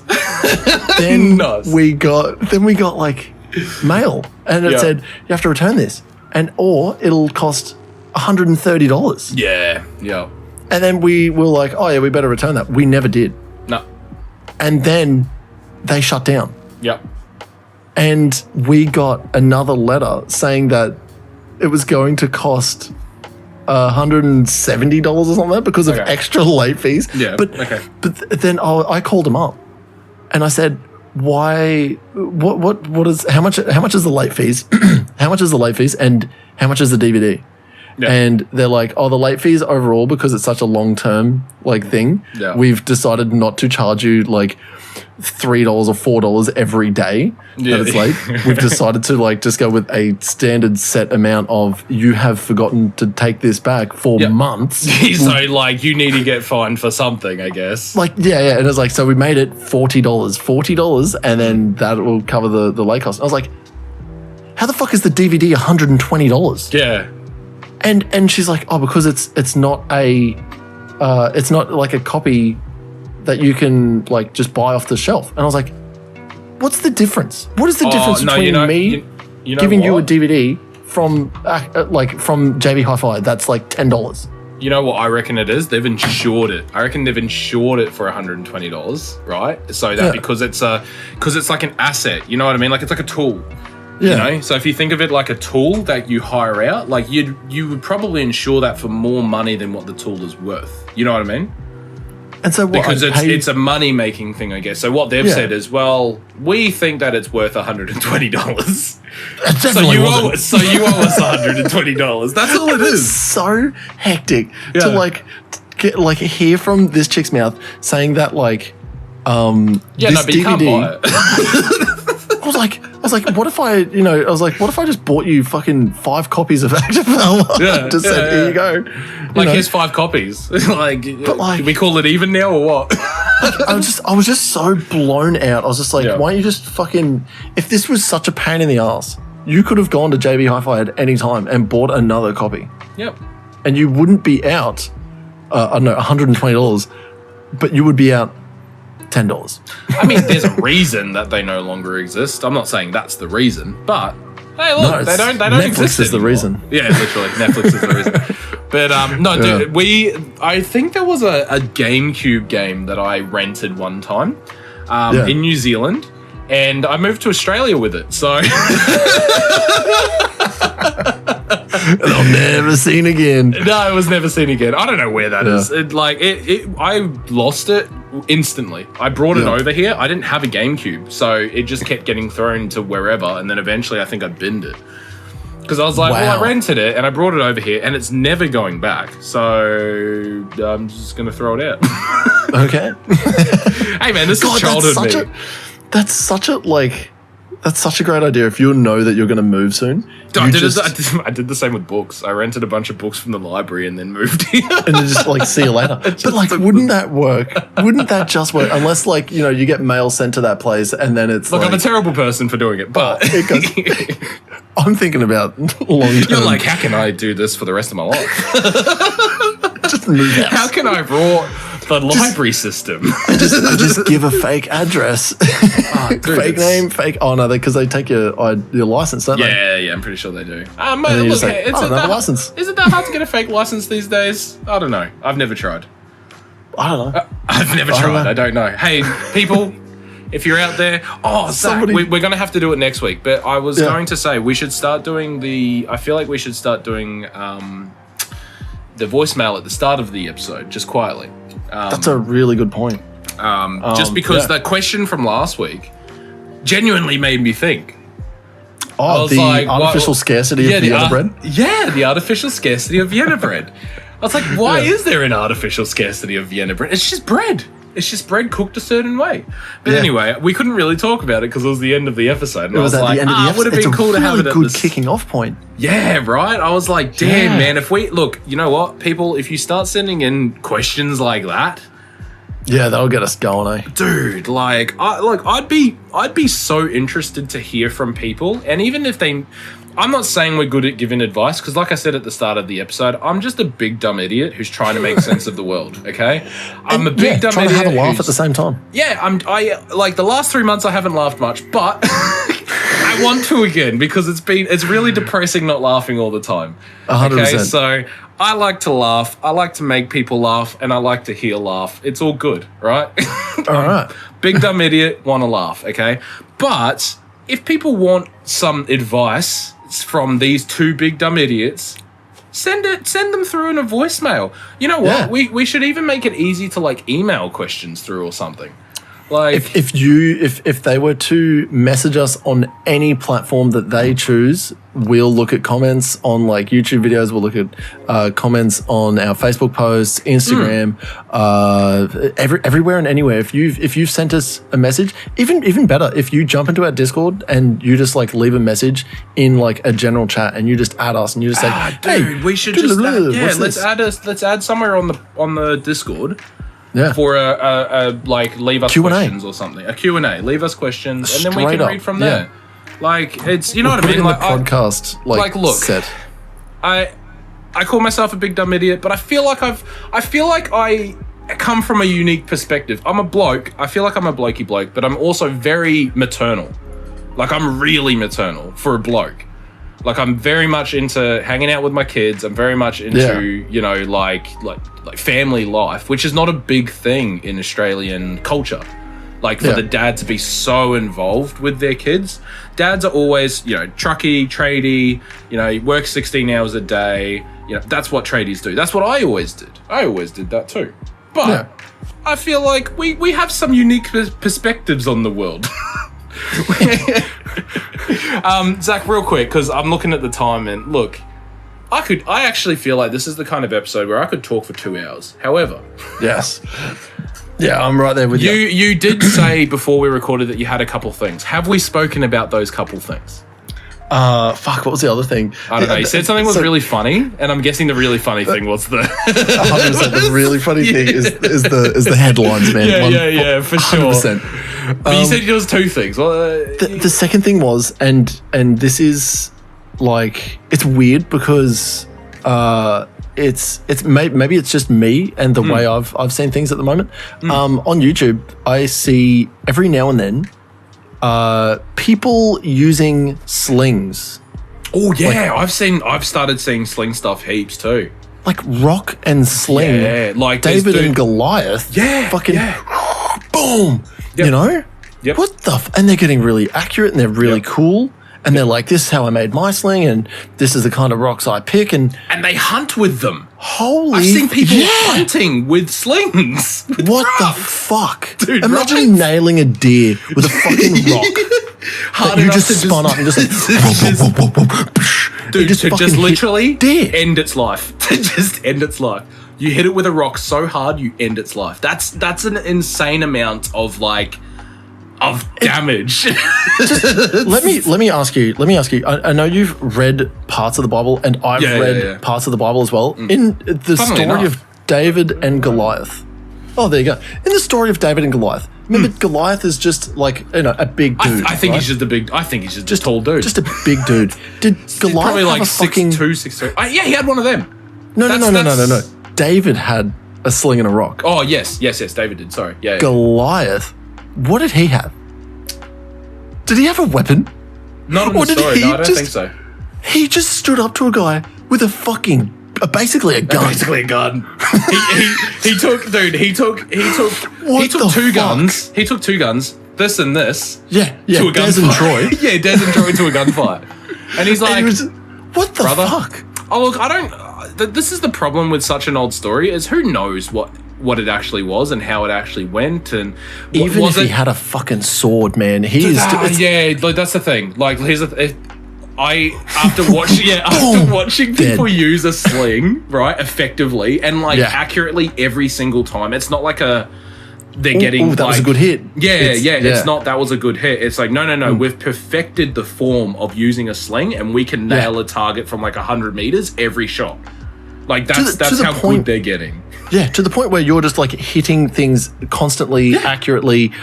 Then Nice. we got like mail, and it Yeah. said you have to return this, or it'll cost $130. Yeah. And then we were like, oh yeah, we better return that. We never did, No. and then they shut down, Yep. and we got another letter saying that it was going to cost $170 or something like that because of Okay. extra late fees. Yeah, But okay. then I called him up and I said, why, what is, how much is the late fees? How much is the late fees and how much is the DVD? Yeah. And they're like, oh, the late fees overall, because it's such a long-term like thing, Yeah. we've decided not to charge you like $3 or $4 every day Yeah. that it's late. We've decided to like just go with a standard set amount of you have forgotten to take this back for Yeah. months. So, like, you need to get fined for something, I guess. Like, yeah. And it's like, so we made it $40, and then that will cover the late cost. I was like, how the fuck is the DVD $120? Yeah. And she's like, oh, because it's not like a copy that you can like just buy off the shelf. And I was like, what's the difference? What is the difference between me you know giving you a what? DVD from JB Hi-Fi that's like $10? You know what I reckon it is? They've insured it. I reckon they've insured it for $120, right? So that Yeah. because it's like an asset. You know what I mean? Like it's like a tool. Yeah. You know? So if you think of it like a tool that you hire out, like you would probably insure that for more money than what the tool is worth. You know what I mean? And so what, Because I paid- it's a money making thing, I guess. So what they've Yeah. said is, well, we think that it's worth $120. it definitely wasn't. So you owe us $120. That's all it It's is. so hectic Yeah. to like get like hear from this chick's mouth saying that like Yeah, this no, but you can't DVD buy it. I was like, what if I just bought you fucking 5 copies of Act of Valor? Yeah, just said, here you go. Like, here's 5 copies. like, like- do we call it even now or what? I was just so blown out. I was just like, Yeah. why don't you just fucking, if this was such a pain in the ass, you could have gone to JB Hi-Fi at any time and bought another copy. Yep. And you wouldn't be out, I don't know, $120, but you would be out $10. I mean, there's a reason that they no longer exist. I'm not saying that's the reason, but hey, look, No, they don't Netflix exist is the anymore. reason. Yeah, literally, Netflix is the reason. But no, dude, I think there was a GameCube game that I rented one time in New Zealand, and I moved to Australia with it. So And I'll never seen again. no, it was never seen again. I don't know where that is. I lost it instantly. I brought it over here. I didn't have a GameCube, so it just kept getting thrown to wherever, and then eventually I think I binned it. Because I was like, well, Wow. I rented it and I brought it over here and it's never going back. So I'm just going to throw it out. Okay. Hey, man, this is childhood me. That's such a great idea. If you know that you're going to move soon, I did the same with books. I rented a bunch of books from the library and then moved here. and then just like see you later. But like, wouldn't that work? Wouldn't that just work? Unless like, you know, you get mail sent to that place and then it's Look, like, I'm a terrible person for doing it, but it goes, I'm thinking about long term. you're like, how can I do this for the rest of my life? Just move house. How can I rot the library system? I just give a fake address, Dude, fake name, fake. Oh no, because they take your license, don't they? Yeah, I'm pretty sure they do. then you Look, just say, is "I it don't have a that license." Is it that hard to get a fake license these days? I don't know. I've never tried. I don't know. I've never tried. I don't know. Hey, people, if you're out there, Zach, we're going to have to do it next week. But I was going to say we should start doing I feel like we should start doing the voicemail at the start of the episode, just quietly. That's a really good point. Just because the question from last week genuinely made me think. Oh, the like, artificial scarcity of Vienna bread? Yeah, the artificial scarcity of Vienna bread. I was like, why is there an artificial scarcity of Vienna bread? It's just bread. It's just bread cooked a certain way. But anyway, we couldn't really talk about it because it was the end of the episode. And It was I was at like, the end of the episode. it would have been cool to have it at good the kicking off point. Yeah, right? I was like, damn, Yeah. man, if we... Look, you know what, people? If you start sending in questions like that... Yeah, that'll get us going, eh? Dude, like, I'd be so interested to hear from people, and even if they, I'm not saying we're good at giving advice, because like I said at the start of the episode, I'm just a big dumb idiot who's trying to make sense of the world. Okay, I'm a big dumb trying idiot. to have a laugh at the same time. Yeah, I like the last 3 months I haven't laughed much, but I want to again because it's really depressing not laughing all the time. 100%. Okay, so I like to laugh, I like to make people laugh, and I like to hear laugh. It's all good, right? All right. Big dumb idiot, want to laugh, okay? But if people want some advice from these two big dumb idiots, send them through in a voicemail. You know what? Yeah. We should even make it easy to like email questions through or something. Like If they were to message us on any platform that they choose, we'll look at comments on like YouTube videos. We'll look at comments on our Facebook posts, Instagram, everywhere and anywhere. If you've sent us a message, even better, if you jump into our Discord and you just like leave a message in like a general chat and you just add us and you just say, dude, hey, we should just what's let's add somewhere on the Discord. Yeah. For a like leave us Q&A. questions or something. A Q&A. Leave us questions and then we Straight can up, read from there. Like it's you know what I Put it mean? in Like the podcast like, look, set. I call myself a big dumb idiot, but I feel like I come from a unique perspective. I'm a bloke. I feel like I'm a blokey bloke, but I'm also very maternal. Like I'm really maternal for a bloke. Like I'm very much into hanging out with my kids. I'm very much into, you know, like family life, which is not a big thing in Australian culture. Like for the dad to be so involved with their kids. Dads are always, you know, trucky, tradie, you know, work 16 hours a day. You know, that's what tradies do. That's what I always did. I always did that too. But I feel like we have some unique perspectives on the world. Zach, real quick, because I'm looking at the time and look, I actually feel like this is the kind of episode where I could talk for 2 hours. However, Yes. Yeah, I'm right there with you. You did say before we recorded that you had a couple things. Have we spoken about those couple things? Fuck, what was the other thing? I don't know. You said something was really funny, and I'm guessing the really funny thing was the 100%. The really funny thing is the headlines, man. Yeah, for sure. 100%. But you said there was two things. Well, The second thing was, and this is like, it's weird because it's maybe it's just me and the way I've seen things at the moment. On YouTube, I see every now and then people using slings. oh yeah, I've started seeing sling stuff heaps too. Like rock and sling. Yeah, like this David dude- and Goliath. Yeah, Fucking yeah. boom. Yep. You know? Yep. What the and they're getting really accurate and they're really cool. And they're like, this is how I made my sling and this is the kind of rocks I pick and And they hunt with them. holy I've seen people hunting with slings. With what the rocks. fuck? Dude, Imagine right? nailing a deer with a fucking rock. Hard that you enough just to spun up and just like Dude, just to fucking just hit literally dead. end its life. To just end its life. You hit it with a rock so hard, you end its life. That's an insane amount of damage. Let me ask you. I know you've read parts of the Bible, and I've read parts of the Bible as well. In the story of David and Goliath. Oh, there you go. In the story of David and Goliath, remember Goliath is just like a big dude. I think he's just a big. I think he's just a tall dude. Just a big dude. Did Goliath probably have like a fucking 6'2", 6'3"? Yeah, he had one of them. No. David had a sling and a rock. Oh yes, David did. Sorry, yeah. Goliath, what did he have? Did he have a weapon? Not in the story. No, I don't think so. He just stood up to a guy with basically a gun. Basically a gun. he took two guns. He took two guns. This and this. Yeah. To a Des and Troy. Yeah, Des and Troy to a gunfight. And he's like, what the fuck? Oh look, I don't. This is the problem with such an old story. Is who knows what it actually was and how it actually went, and even if he had a fucking sword, man, that's the thing. Like, after watching people use a sling right effectively and accurately every single time, it's not like they're getting that was a good hit. It's not that was a good hit. It's like no, we've perfected the form of using a sling and we can nail a target from like 100 meters every shot. Like that's how good they're getting. Yeah, to the point where you're just like hitting things constantly, accurately,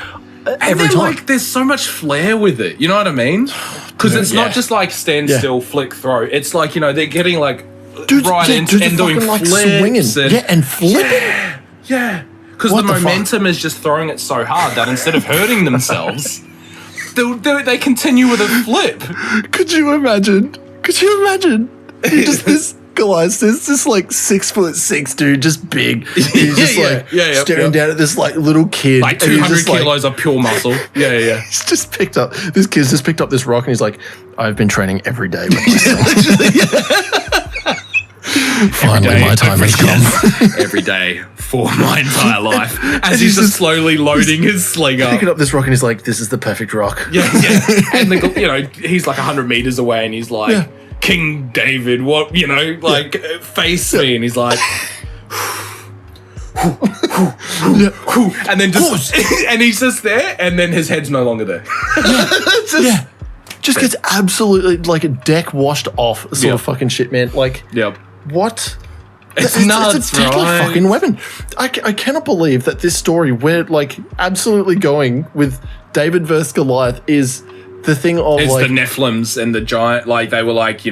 every time. Like, there's so much flair with it. You know what I mean? Because it's not just like stand still, flick, throw. It's like, they're getting like and doing like flips swinging. And flipping. Yeah. Because the momentum is just throwing it so hard that instead of hurting themselves, they continue with a flip. Could you imagine? Just this Goliath, this like 6'6" dude, just big. He's just staring down at this like little kid, like 200 kilos of pure muscle. Yeah. He's just picked up this rock, and he's like, "I've been training every day." Finally, my time has come. Every day for my entire life, as he's just slowly loading his sling up, picking up this rock, and he's like, "This is the perfect rock." Yeah. And he's like 100 meters away, and he's like. King David, face me, and he's like, and then just, and he's just there, and then his head's no longer there. Just gets absolutely like a deck washed off sort of fucking shit, man. Like, what? It's nuts, it's a deadly fucking weapon. I cannot believe that this story, we're like absolutely going with David versus Goliath, is the thing of it's like the Nephilims and the giant, like they were like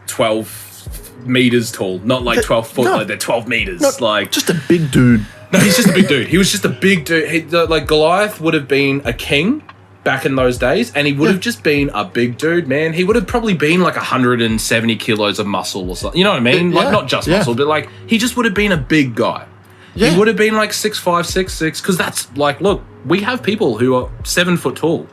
12 meters tall, not like 12 foot, like they're 12 meters, like just a big dude. No, he's just a big dude. He was just a big dude. Like Goliath would have been a king back in those days, and he would have just been a big dude, man. He would have probably been like 170 kilos of muscle or something. You know what I mean? Like not just muscle, but like he just would have been a big guy. Yeah. He would have been like 6'5", 6'6", because that's like, look, we have people who are 7 foot tall.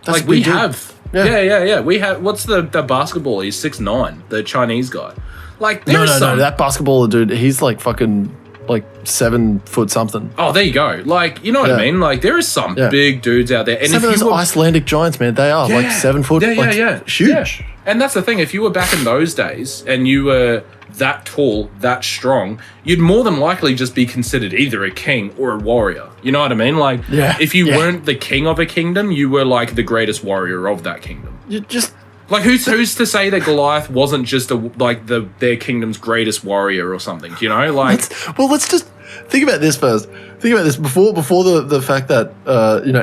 That's like we have. Yeah. We have. What's the basketballer? He's 6'9", the Chinese guy. Like no, that basketballer dude, he's like fucking like 7 foot something. Oh, there you go. Like, you know what I mean? Like there is some big dudes out there. And some of those Icelandic giants, man, they are like 7 foot. Huge. Yeah. And that's the thing. If you were back in those days and you were that tall, that strong, you'd more than likely just be considered either a king or a warrior. You know what I mean? Like, if you weren't the king of a kingdom, you were like the greatest warrior of that kingdom. You just like who's to say that Goliath wasn't just their kingdom's greatest warrior or something? You know, like let's just think about this first. Think about this before the fact that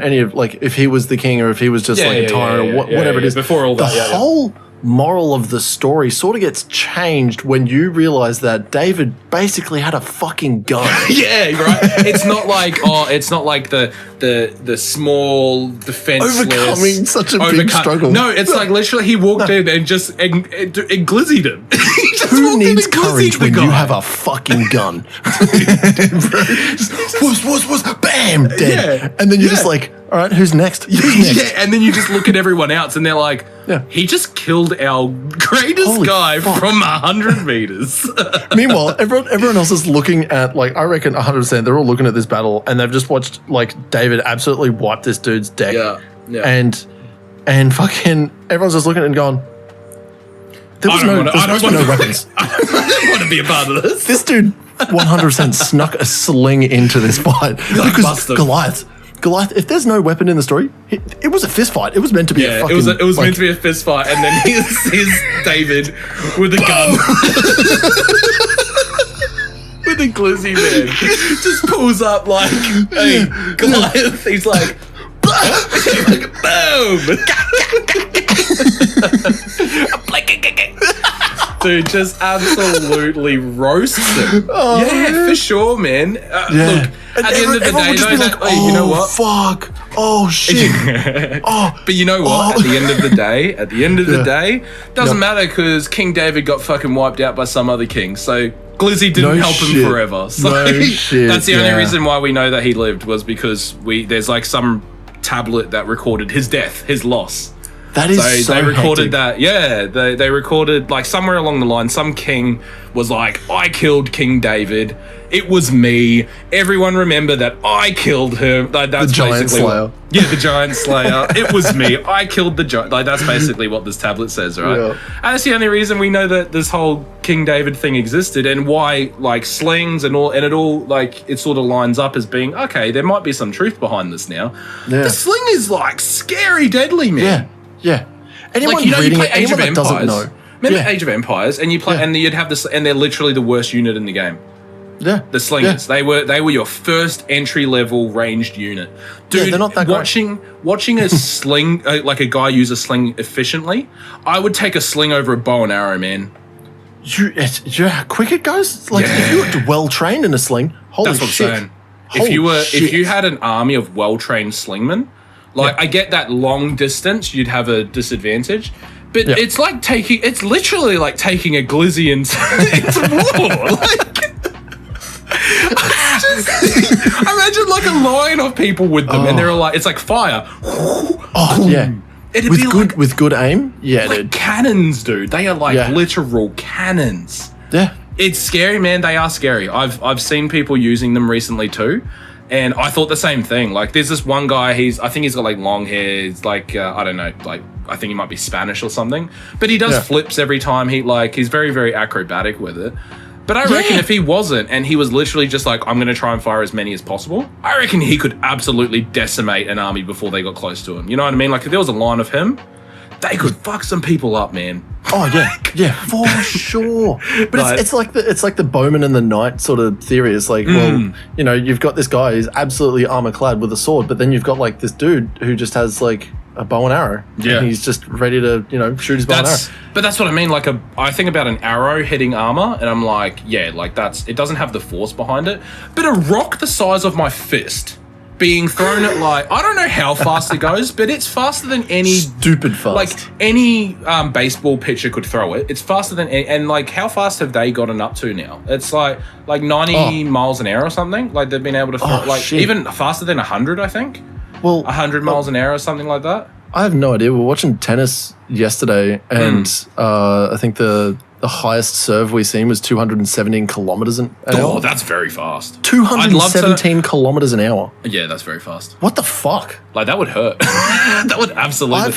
any of like if he was the king or if he was just a tyrant or whatever it is. Before all that, the whole moral of the story sort of gets changed when you realize that David basically had a fucking gun. Yeah, right. It's not like the small defenseless overcoming such a big struggle. No, it's like literally he walked in and just and glizzied him. Who needs courage when you have a fucking gun? Whoosh, bam, dead. Yeah. And then you're just like, all right, who's next? Yeah, and then you just look at everyone else and they're like, he just killed our greatest guy from 100 meters. Meanwhile, everyone else is looking at, like, I reckon 100%, they're all looking at this battle and they've just watched, like, David absolutely wipe this dude's deck. Yeah. And fucking everyone's just looking at it and going, there was no weapons. I don't want to be a part of this. This dude 100% snuck a sling into this fight because Goliath, if there's no weapon in the story, it was a fist fight. It was meant to be a fucking... it was meant to be a fist fight, and then here's David with a gun. With a glizzy, man. Just pulls up like, hey, Goliath. He's like, boom. Dude, just absolutely roasts him. Oh, yeah, for sure, man. Look, at the end of the day, just be like, you know what? Fuck. Oh, shit. But you know what? At the end of the day, doesn't matter because King David got fucking wiped out by some other king. So Glizzy didn't help him forever. So that's the only reason why we know that he lived was because there's like some tablet that recorded his death, his loss. That is so they recorded hectic. that. Yeah, they recorded like somewhere along the line. Some king was like, "I killed King David. It was me. Everyone remember that I killed him." That's the giant slayer. The giant slayer. It was me. I killed the giant. Like that's basically what this tablet says, right? Yeah. And that's the only reason we know that this whole King David thing existed, and why like slings and it all like it sort of lines up as being okay. There might be some truth behind this now. Yeah. The sling is like scary, deadly, man. Yeah. Anyone like, reading it, anyone that doesn't know. Remember Age of Empires, and you play, and you'd have this, and they're literally the worst unit in the game. Yeah, the slingers. Yeah. They were your first entry level ranged unit, dude. They're not that watching a sling like a guy use a sling efficiently. I would take a sling over a bow and arrow, man. You how quick it goes. Like if you were well trained in a sling, holy that's what shit. I'm saying. If you had an army of well trained slingmen. Like, I get that long distance, you'd have a disadvantage. But it's literally like taking a glizzy into war. Like, imagine like a line of people with them, and they're all like, it's like fire. With good aim? Yeah, like dude. Cannons, dude. They are like literal cannons. Yeah. It's scary, man. They are scary. I've seen people using them recently too. And I thought the same thing. Like, there's this one guy, I think he's got, like, long hair. It's like, I don't know, like, I think he might be Spanish or something. But he does flips every time. He's very, very acrobatic with it. But I reckon if he wasn't, and he was literally just like, I'm going to try and fire as many as possible, I reckon he could absolutely decimate an army before they got close to him. You know what I mean? Like, if there was a line of him, they could fuck some people up, man. Oh yeah, for sure. But it's like the bowman and the knight sort of theory. It's like, well, you know, you've got this guy who's absolutely armor clad with a sword, but then you've got like this dude who just has like a bow and arrow. Yeah, and he's just ready to shoot his bow and arrow. But that's what I mean. Like I think about an arrow hitting armor, and I'm like, yeah, like it doesn't have the force behind it. But a rock the size of my fist being thrown at like, I don't know how fast it goes, but it's faster than any stupid fast. Like any baseball pitcher could throw it. It's faster than and like how fast have they gotten up to now? It's like 90 miles an hour or something. Like they've been able to throw even faster than 100, I think. Well, 100 miles an hour or something like that. I have no idea. We were watching tennis yesterday, and I think the highest serve we seen was 217 kilometers an hour. Oh, that's very fast. 217 kilometers an hour. Yeah, that's very fast. What the fuck? Like, that would hurt. That would absolutely...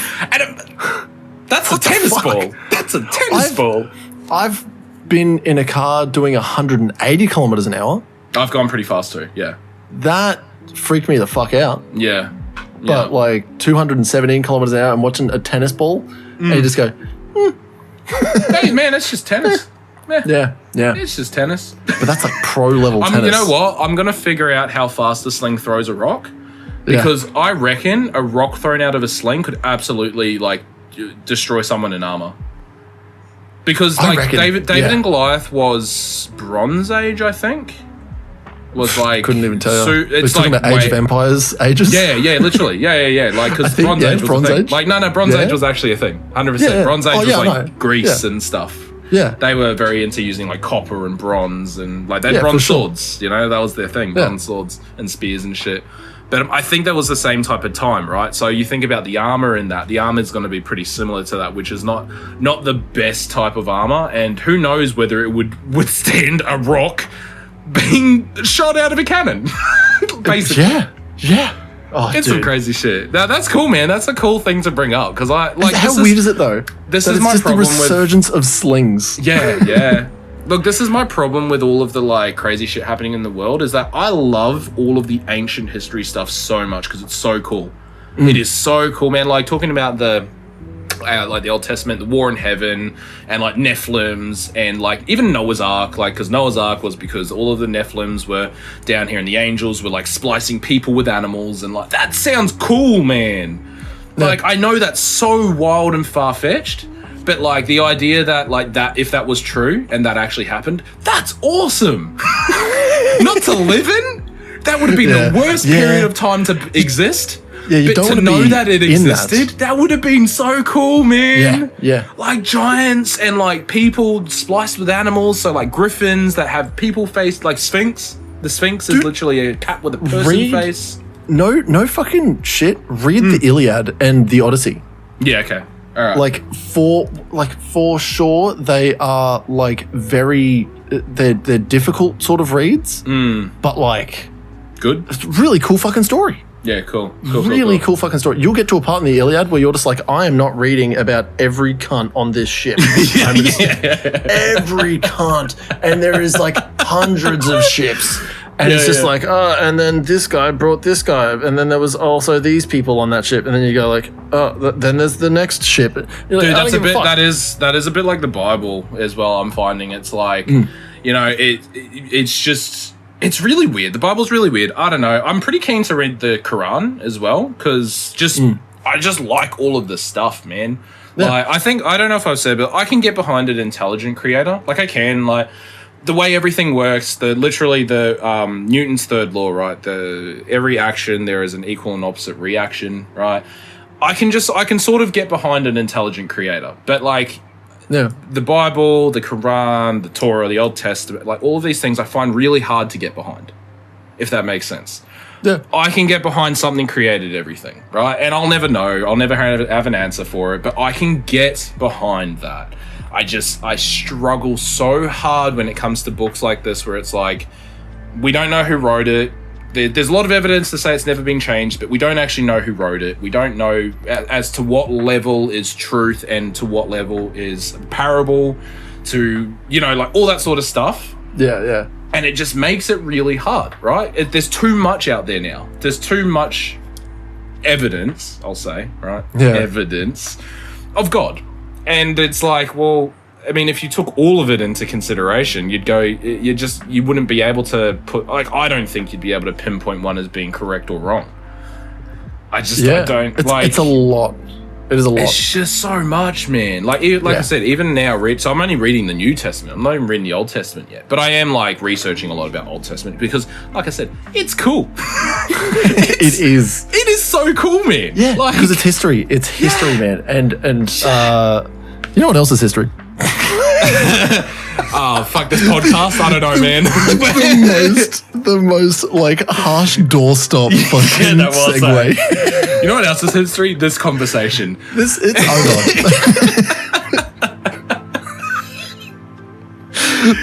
That's a tennis ball. That's a tennis ball. I've been in a car doing 180 kilometers an hour. I've gone pretty fast too, yeah. That freaked me the fuck out. Yeah. But like 217 kilometers an hour and watching a tennis ball, and you just go... Hey man, it's just tennis. Yeah. It's just tennis. But that's like pro level tennis. You know what? I'm gonna figure out how fast the sling throws a rock, because I reckon a rock thrown out of a sling could absolutely like destroy someone in armor. Because like David and Goliath was Bronze Age, I think. Was like couldn't even tell you. It's like about Age of Empires ages. Yeah, literally. Yeah. Like because Bronze Age was a thing. Like no, Bronze Age was actually a thing. 100%. Bronze Age was like Greece and stuff. Yeah, they were very into using like copper and bronze and like they had bronze swords. You know, that was their thing. Bronze swords and spears and shit. But I think that was the same type of time, right? So you think about the armor in that. The armor is going to be pretty similar to that, which is not the best type of armor. And who knows whether it would withstand a rock being shot out of a cannon. Basically. Yeah. Oh, It's dude. some crazy shit. Now, that's cool, man. That's a cool thing to bring up because I like. How weird is it though? This that is it's my just the problem with. resurgence of slings. Yeah. Look, this is my problem with all of the like crazy shit happening in the world is that I love all of the ancient history stuff so much because it's so cool. It is so cool, man. Like talking about the like the Old Testament, the war in heaven, and like Nephilims, and like even Noah's Ark, like because Noah's Ark was because all of the Nephilims were down here, and the angels were like splicing people with animals, and like that sounds cool, man. Like I know that's so wild and far fetched. But like the idea that like that if that was true and that actually happened, that's awesome. Not to live in, that would have been the worst period of time to exist. Yeah, you but don't to want know be that it in existed, that would have been so cool, man. Yeah. Like giants and like people spliced with animals, so like griffins that have people faced, like Sphinx. The Sphinx is literally a cat with a person face. No fucking shit. Read the Iliad and the Odyssey. Yeah, okay. All right. Like for sure, they are like very they're difficult sort of reads, but like good, it's a really cool fucking story. Yeah, cool. Really cool fucking story. You'll get to a part in the Iliad where you're just like, I am not reading about every cunt on this ship. Every cunt, and there is like hundreds of ships. And it's just like, and then this guy brought this guy, and then there was also these people on that ship, and then you go like, then there's the next ship. You're like, dude, that's a bit. That is a bit like the Bible as well. I'm finding it's like, you know, it's just. It's really weird. The Bible's really weird. I don't know. I'm pretty keen to read the Quran as well because I just like all of this stuff, man. Yeah. Like I don't know if I've said, but I can get behind an intelligent creator. Like I can, like the way everything works. Literally the Newton's third law, right? Every action there is an equal and opposite reaction, right? I can sort of get behind an intelligent creator, but like. Yeah. The Bible, the Quran, the Torah, the Old Testament, like all of these things I find really hard to get behind, if that makes sense. Yeah. I can get behind something created everything, right? And I'll never know. I'll never have an answer for it, but I can get behind that. I struggle so hard when it comes to books like this where it's like, we don't know who wrote it. There's a lot of evidence to say it's never been changed, but we don't actually know who wrote it. We don't know as to what level is truth and to what level is parable to, you know, like all that sort of stuff. Yeah. And it just makes it really hard, right? There's too much out there now. There's too much evidence, I'll say, right? Yeah. Evidence of God. And it's like, well, I mean, if you took all of it into consideration, you wouldn't be able to put, like, I don't think you'd be able to pinpoint one as being correct or wrong. I don't like. It's a lot. It is a lot. It's just so much, man. Like I said, even now, so I'm only reading the New Testament. I'm not even reading the Old Testament yet. But I am like researching a lot about Old Testament because, like I said, it's cool. It is. It is so cool, man. Yeah, because it's history. It's history, man. And you know what else is history? Oh, fuck this podcast. I don't know, man. the most like harsh doorstop fucking segue. You know what else is history? This conversation.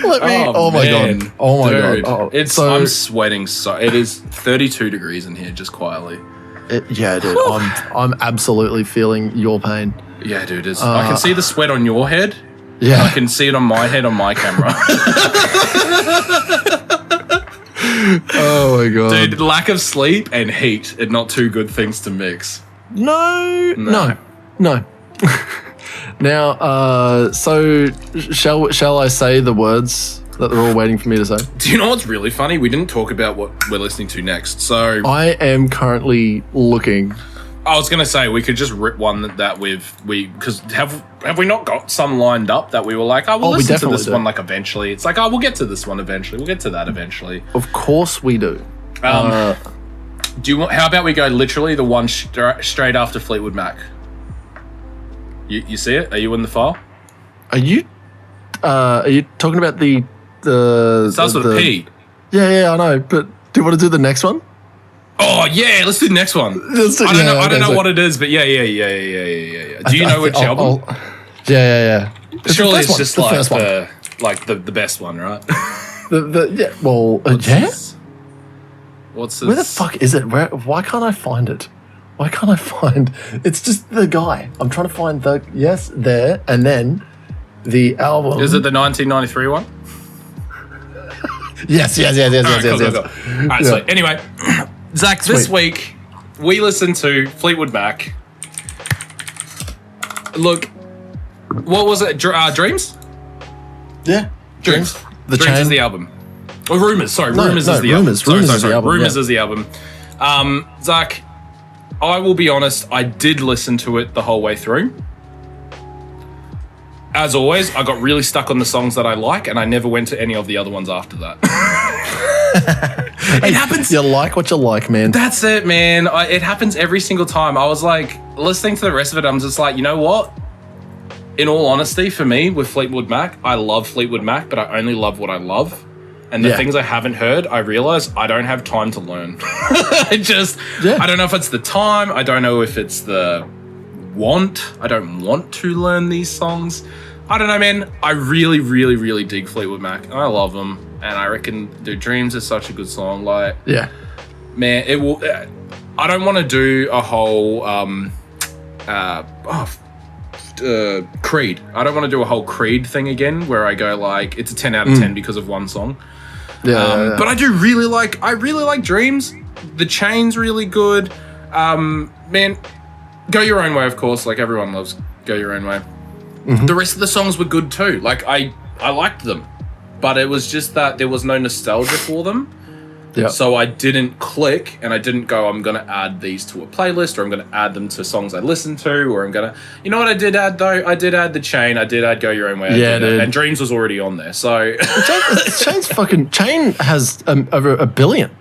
Oh my god. I'm sweating so. It is 32 degrees in here, just quietly. Dude. I'm absolutely feeling your pain. Yeah, dude. I can see the sweat on your head. Yeah. I can see it on my head on my camera. Oh my god. Dude, lack of sleep and heat are not two good things to mix. No. Now, so shall I say the words that they're all waiting for me to say? Do you know what's really funny? We didn't talk about what we're listening to next. So I am currently looking. I was gonna say we could just rip one that because have we not got some lined up that we were like, we'll listen to this one like eventually. It's like, we'll get to this one eventually. We'll get to that eventually. Of course we do. Do you want? How about we go literally the one straight after Fleetwood Mac? You see it? Are you in the file? Are you talking about the starts with a P? Yeah, I know. But do you want to do the next one? Oh yeah, let's do the next one. I don't know what it is, but yeah. Do you know which album? Yeah. Surely it's just the best one, right? Yeah. What's his... Where the fuck is it? Why can't I find it? Why can't I find... It's just the guy. I'm trying to find the... Yes, there. And then the album... Is it the 1993 one? Yes. All right, so anyway, Zach, this week we listened to Fleetwood Mac. Look, what was it? Dreams? Yeah. Dreams. The Dreams Chain. is the album. Oh, Rumours. Sorry, Rumours is the Rumours. album. Rumours is the album. Rumours is the album. Zach, I will be honest, I did listen to it the whole way through. As always, I got really stuck on the songs that I like, and I never went to any of the other ones after that. It happens. You like what you like, man. That's it, man. It happens every single time. I was like, listening to the rest of it, I'm just like, you know what? In all honesty, for me, with Fleetwood Mac, I love Fleetwood Mac, but I only love what I love. And the things I haven't heard, I realize I don't have time to learn. I don't know if it's the time. I don't know if it's the want. I don't want to learn these songs. I don't know, man. I really, really, really dig Fleetwood Mac, and I love them. And I reckon, dude, Dreams is such a good song. Like, man, it will. I don't want to do a whole Creed. I don't want to do a whole Creed thing again, where I go like it's a 10 out of 10 because of one song. But I do really like. I really like Dreams. The Chain's really good. Man, Go Your Own Way, of course. Like everyone loves Go Your Own Way. Mm-hmm. The rest of the songs were good too. Like I liked them, but it was just that there was no nostalgia for them. Yeah. So I didn't click, and I didn't go, I'm going to add these to a playlist, or I'm going to add them to songs I listen to, or I'm going to... You know what I did add, though? I did add The Chain. I did add Go Your Own Way. Dude. And Dreams was already on there, so... Chain has over 1 billion.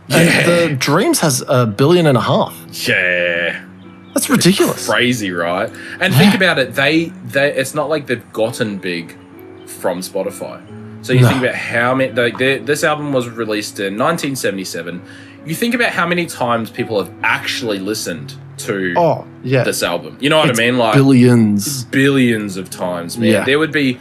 Yeah. And the Dreams has 1.5 billion. Yeah. That's ridiculous. Crazy, right? And think about it. They it's not like they've gotten big from Spotify. So you think about how many... this album was released in 1977. You think about how many times people have actually listened to this album. You know what I mean? Like billions of times, man. Yeah. There'd be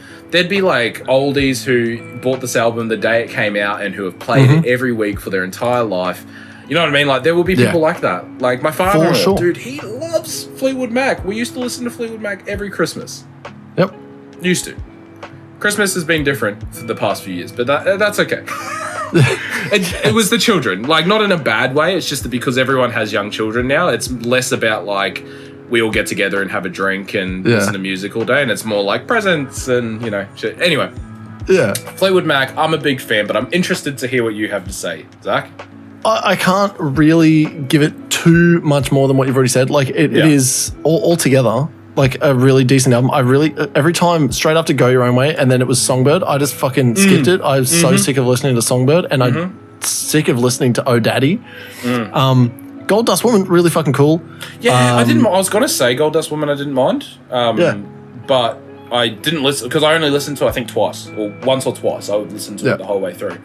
like oldies who bought this album the day it came out and who have played it every week for their entire life. You know what I mean? Like there will be people like that. Like my father, dude, he loves Fleetwood Mac. We used to listen to Fleetwood Mac every Christmas. Yep. Used to. Christmas has been different for the past few years, but that's okay. It was the children. Like, not in a bad way. It's just that because everyone has young children now, it's less about, like, we all get together and have a drink and listen to music all day, and it's more like presents and, you know, shit. Anyway. Yeah. Fleetwood Mac, I'm a big fan, but I'm interested to hear what you have to say. Zach? I can't really give it too much more than what you've already said. Like, it is altogether... like a really decent album. I really, every time straight after Go Your Own Way and then it was Songbird, I just fucking skipped it. I was so sick of listening to Songbird and I'm sick of listening to Oh Daddy. Gold Dust Woman, really fucking cool. Yeah, I was going to say Gold Dust Woman I didn't mind. But I didn't listen because I only listened to I think twice or once or twice. I would listen to it the whole way through.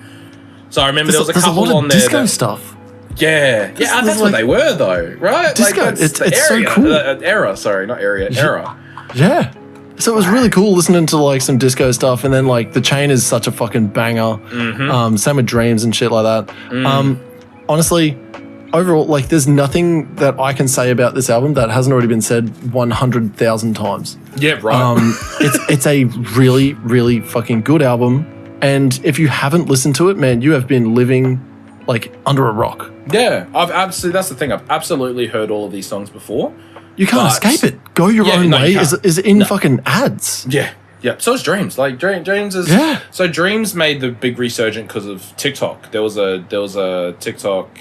So I remember there was a couple lot on of there. Disco stuff. Yeah, that's what they were though, right? Disco, like it's so cool. Era. Yeah. So it was really cool listening to like some disco stuff, and then like The Chain is such a fucking banger. Same with Dreams and shit like that. Honestly, overall, like there's nothing that I can say about this album that hasn't already been said 100,000 times. Yeah, right. It's a really, really fucking good album, and if you haven't listened to it, man, you have been living like under a rock. Yeah, that's the thing. I've absolutely heard all of these songs before. You can't escape it. Go Your Own Way is in fucking ads. Yeah. So is Dreams. Like Dreams is. So Dreams made the big resurgence because of TikTok. There was a TikTok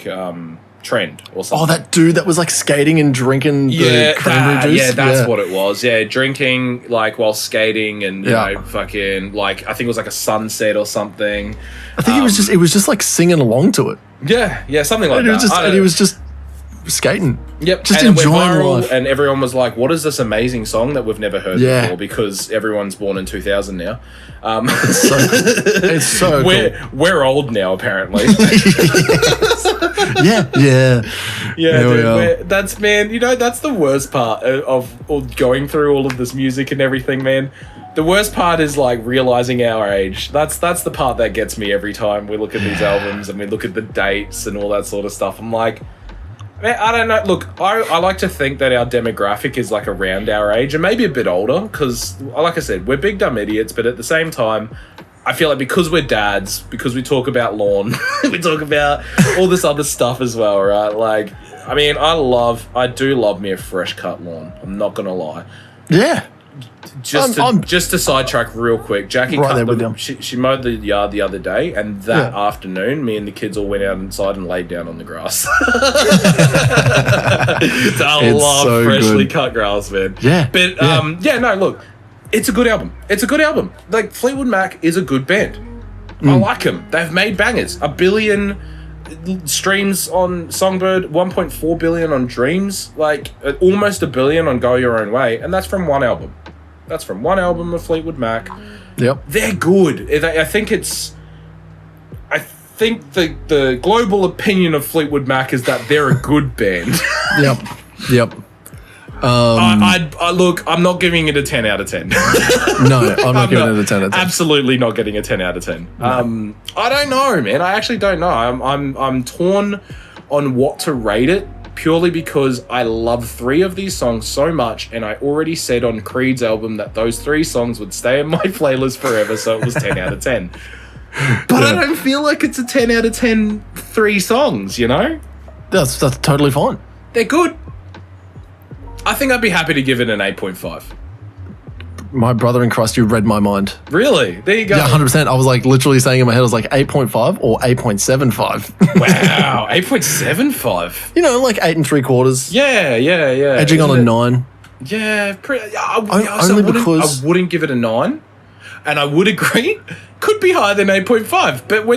trend or something. Oh, that dude that was like skating and drinking the cranberry juice. Yeah, that's what it was. Yeah, drinking like while skating and you know fucking like I think it was like a sunset or something. I think it was just like singing along to it. Yeah, something like that. And he was just skating. Yep, Just and it went enjoying viral, life. and everyone was like, "What is this amazing song that we've never heard Yeah. before?" Because everyone's born in 2000 now. It's so We're old now, apparently. yeah. Yeah, There we are. dude. That's that's the worst part of going through all of this music and everything, man. The worst part is like realizing our age. That's the part that gets me every time we look at these albums and we look at the dates and all that sort of stuff. I'm like, man, I don't know. Look, I like to think that our demographic is like around our age and maybe a bit older because, like I said, we're big dumb idiots. But at the same time, I feel like because we're dads, because we talk about lawn, we talk about all this other stuff as well, right? Like, I mean, I do love me a fresh cut lawn. I'm not gonna lie. Yeah. Just to sidetrack real quick, Jackie she mowed the yard the other day, and that afternoon, me and the kids all went out inside and laid down on the grass. I love freshly cut grass, man. Yeah, but no, look, it's a good album. It's a good album. Like Fleetwood Mac is a good band. I like them. They've made bangers. 1 billion streams on Songbird, 1.4 billion on Dreams, like almost 1 billion on Go Your Own Way, and that's from one album. That's from one album of Fleetwood Mac. Yep. They're good. I think the global opinion of Fleetwood Mac is that they're a good band. Yep. I look, I'm not giving it a 10 out of 10. No, I'm not giving it a 10 out of 10. Absolutely not getting a 10 out of 10. No. I don't know, man. I actually don't know. I'm torn on what to rate it. Purely because I love 3 of these songs so much, and I already said on Creed's album that those 3 songs would stay in my playlist forever, so it was 10 out of 10. But I don't feel like it's a 10 out of 10 3 songs, you know? That's totally fine. They're good. I think I'd be happy to give it an 8.5. My brother in Christ, you read my mind. Really? There you go. Yeah, 100%. I was like literally saying in my head, I was like 8.5 or 8.75. Wow, 8.75. You know, like 8 3/4. Yeah. Edging on a 9. Yeah, because I wouldn't give it a 9, and I would agree. Could be higher than 8.5, but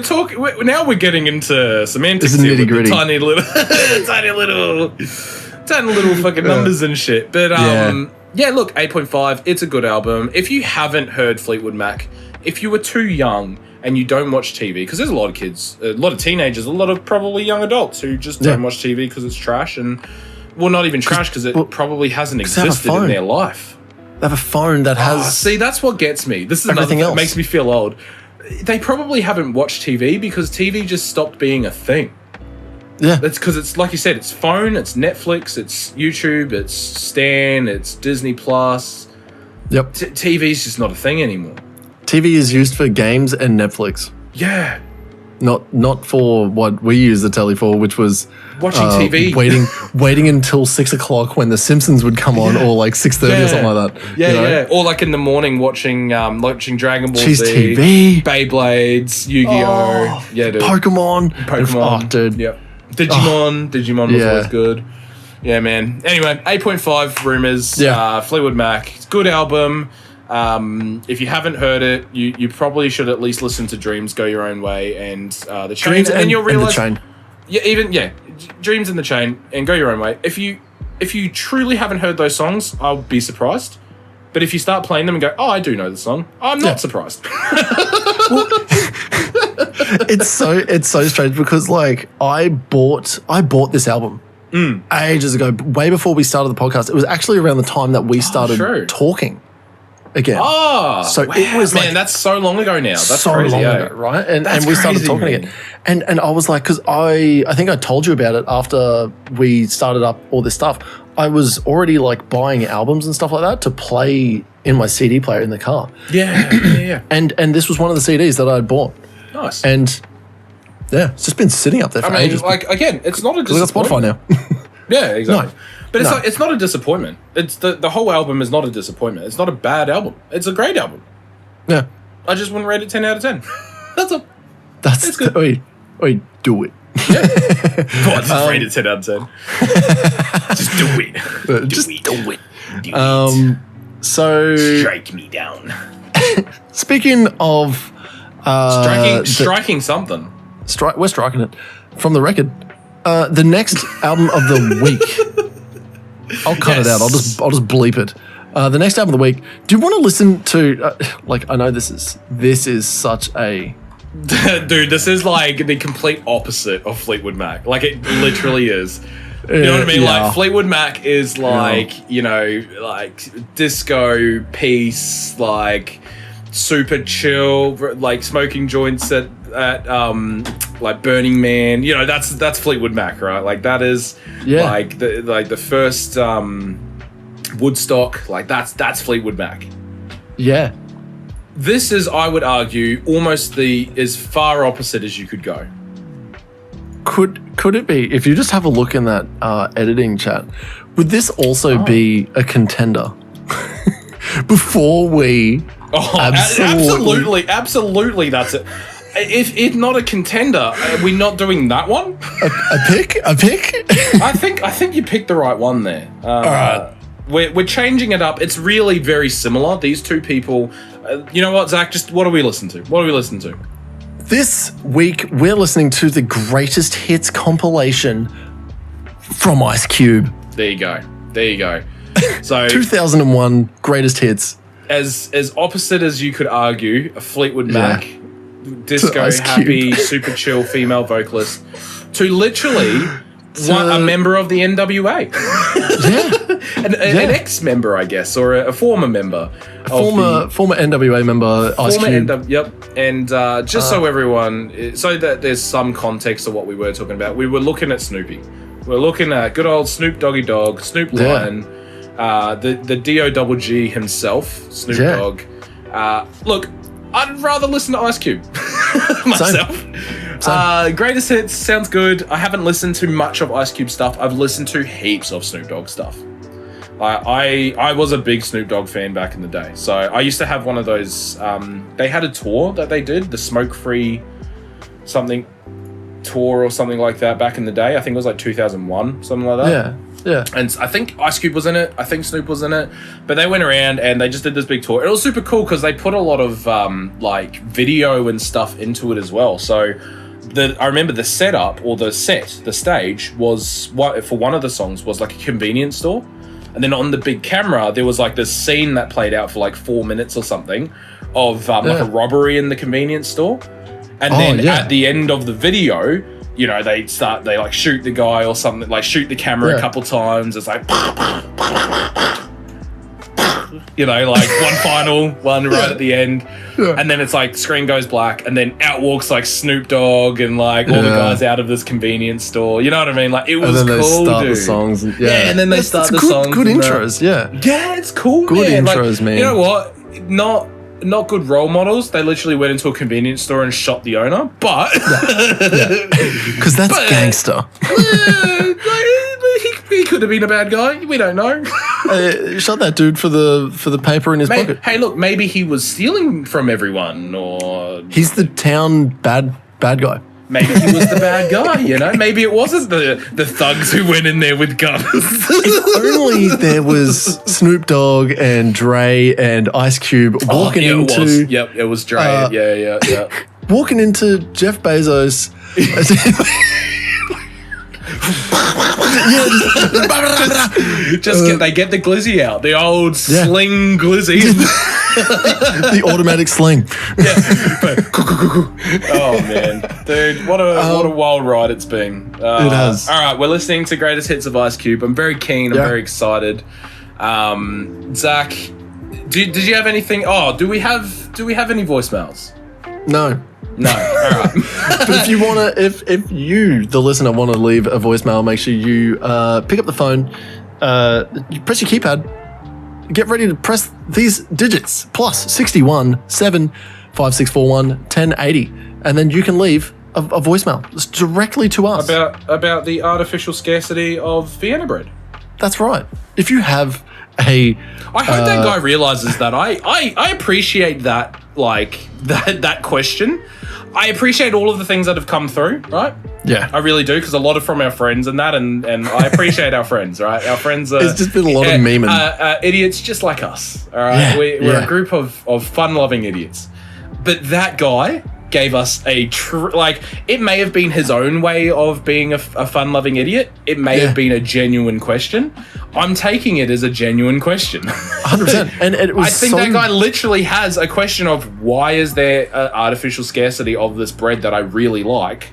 now we're getting into semantics. It's nitty gritty. Tiny little fucking numbers and shit. But yeah, look, 8.5. It's a good album. If you haven't heard Fleetwood Mac, if you were too young and you don't watch TV, because there's a lot of kids, a lot of teenagers, a lot of probably young adults who just don't watch TV because it's trash and, well, not even trash because it probably hasn't existed in their life. They have a phone that has... see, that's what gets me. This is everything another else. That makes me feel old. They probably haven't watched TV because TV just stopped being a thing. Yeah. That's because it's, like you said, it's phone, it's Netflix, it's YouTube, it's Stan, it's Disney Plus. Yep. TV's just not a thing anymore. TV is used for games and Netflix. Yeah. Not for what we use the telly for, which was watching TV, waiting until 6 o'clock when The Simpsons would come on, or like 6:30 or something like that. Yeah. Or like in the morning watching Dragon Ball Jeez, Z, TV, Beyblades, Yu-Gi-Oh, dude. Pokemon. Oh, dude. Yep. Digimon was always good. Yeah, man. Anyway, 8.5 Rumours. Yeah. Fleetwood Mac. It's a good album. If you haven't heard it, you probably should at least listen to Dreams, Go Your Own Way, and The Chain. Dreams and then you'll realize, and The Chain. Dreams and The Chain and Go Your Own Way. If you truly haven't heard those songs, I'll be surprised. But if you start playing them and go, oh, I do know the song, I'm not surprised. It's so strange because like I bought this album ages ago, way before we started the podcast. It was actually around the time that we started talking again. So wow, it was like, man, that's so long ago now. That's so crazy, long ago, right? And we started talking again. And I was like, because I think I told you about it after we started up all this stuff. I was already like buying albums and stuff like that to play in my CD player in the car. Yeah. And this was one of the CDs that I had bought. Nice. And yeah, it's just been sitting up there for ages. Like, again, it's not a We disappointment. got Spotify now. Yeah, exactly. No. But it's not a disappointment. It's the whole album is not a disappointment. It's not a bad album. It's a great album. Yeah. I just wouldn't rate it 10 out of 10. That's all. It's good. Wait, do it. Yeah. Just rate it 10 out of 10. Just do it. Just do it. So strike me down. Speaking of striking something. We're striking it from the record. The next album of the week. I'll cut it out. I'll just bleep it. The next album of the week. Do you want to listen to? I know this is such a. Dude, this is like the complete opposite of Fleetwood Mac. Like it literally is. You know what I mean? Yeah. Like Fleetwood Mac is like, like disco, peace, like super chill, like smoking joints at like Burning Man. You know, that's Fleetwood Mac, right? Like that is like the first Woodstock. Like that's Fleetwood Mac. Yeah. This is, I would argue, almost as far opposite as you could go. Could it be, if you just have a look in that editing chat, would this also be a contender? Before we absolutely that's it. If not a contender, are we not doing that one? A pick? I think you picked the right one there. All right. We're changing it up. It's really very similar. These two people. You know what, Zach? Just what do we listen to? This week, we're listening to the greatest hits compilation from Ice Cube. There you go. So 2001 greatest hits. As opposite as you could argue, a Fleetwood Mac, disco, happy, super chill female vocalist, to literally a member of the NWA. An ex-member, I guess, or a former member. Former NWA member, Ice Cube. Yep. And just so everyone, so that there's some context of what we were talking about, we were looking at Snoopy. We're looking at good old Snoop Doggy Dogg, Snoop Lion, the DOWG himself, Snoop Dogg. Look, I'd rather listen to Ice Cube myself. Same. Greatest hits sounds good. I haven't listened to much of Ice Cube stuff. I've listened to heaps of Snoop Dogg stuff. I was a big Snoop Dogg fan back in the day. So I used to have one of those. They had a tour that they did, the Smoke Free something tour or something like that back in the day. I think it was like 2001, something like that. Yeah. And I think Ice Cube was in it. I think Snoop was in it. But they went around and they just did this big tour. It was super cool because they put a lot of like video and stuff into it as well. So I remember the setup or the stage was for one of the songs was like a convenience store. And then on the big camera, there was like this scene that played out for like 4 minutes or something of like a robbery in the convenience store. And then at the end of the video, you know, they like shoot the guy or something, like shoot the camera a couple times. It's like, you know, like one final one right at the end. Yeah. And then it's like screen goes black and then out walks like Snoop Dogg and like all the guys out of this convenience store. You know what I mean? Like it was and then cool, they start dude. The songs. And then they start the songs. Good intros, Yeah, it's cool, good man. intros, like, man. You know what? Not good role models. They literally went into a convenience store and shot the owner, but because that's gangster. He could have been a bad guy. We don't know. Shot that dude for the paper in his pocket. Hey, look, maybe he was stealing from everyone, or he's the town bad guy. Maybe he was the bad guy, you know? Maybe it wasn't the thugs who went in there with guns. If only there was Snoop Dogg and Dre and Ice Cube walking into... It was Dre. Yeah. Walking into Jeff Bezos... They get the glizzy out. The old sling glizzy. The automatic sling. Oh man, dude, what a wild ride it's been. It has. All right, we're listening to greatest hits of Ice Cube. I'm very keen. I'm very excited. Zach, did you have anything? Oh, do we have any voicemails? No. All right. But if you want to, if you, the listener, want to leave a voicemail, make sure you pick up the phone, you press your keypad, get ready to press these digits, plus 61 7 5641 1080, and then you can leave a voicemail. It's directly to us. About the artificial scarcity of Vienna bread. That's right. If you have I hope that guy realizes that. I appreciate that, like, that question. I appreciate all of the things that have come through, right? Yeah. I really do, because a lot of from our friends and that, and I appreciate our friends, right? Our friends are... There's just been a lot of memeing. Idiots just like us, all right? We're a group of fun-loving idiots. But that guy, gave us it may have been his own way of being a fun-loving idiot. It may have been a genuine question. I'm taking it as a genuine question. 100%. And it was I think that guy literally has a question of why is there an artificial scarcity of this bread that I really like,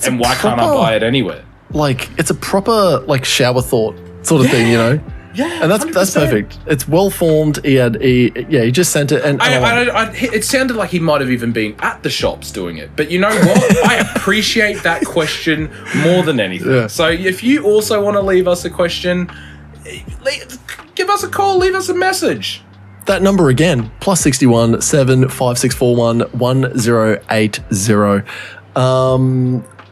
and why can't I buy it anywhere? Like, it's a proper, like, shower thought sort of thing, you know? Yeah, and that's 100%. Perfect. It's well formed. He just sent it, and it sounded like he might have even been at the shops doing it. But you know what? I appreciate that question more than anything. Yeah. So if you also want to leave us a question, give us a call, leave us a message. That number again, +61 7 5641 1080.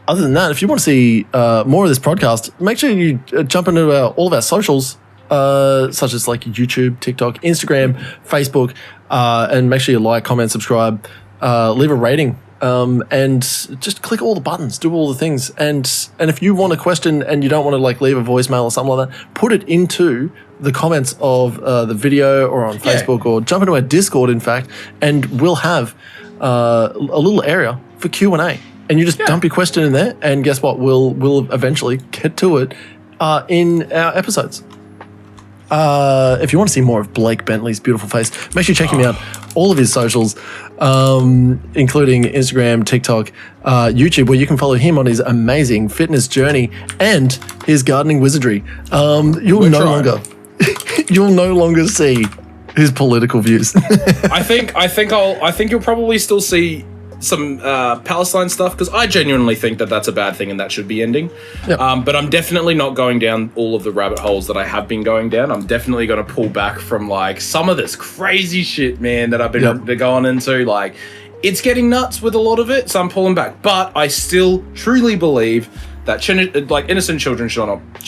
Other than that, if you want to see more of this podcast, make sure you jump into all of our socials, such as like YouTube, TikTok, Instagram, Facebook, and make sure you like, comment, subscribe, leave a rating, and just click all the buttons, do all the things. And if you want a question and you don't want to like leave a voicemail or something like that, put it into the comments of the video or on Facebook, or jump into our Discord, in fact, and we'll have a little area for Q&A. And you just dump your question in there, and guess what? We'll eventually get to it in our episodes. If you want to see more of Blake Bentley's beautiful face, make sure you check him out. All of his socials, including Instagram, TikTok, YouTube, where you can follow him on his amazing fitness journey and his gardening wizardry. You'll no longer see his political views. I think you'll probably still see some Palestine stuff, because I genuinely think that that's a bad thing and that should be ending. Yep. But I'm definitely not going down all of the rabbit holes that I have been going down. I'm definitely going to pull back from like some of this crazy shit, man, that I've been going into. Like, it's getting nuts with a lot of it, so I'm pulling back. But I still truly believe that innocent children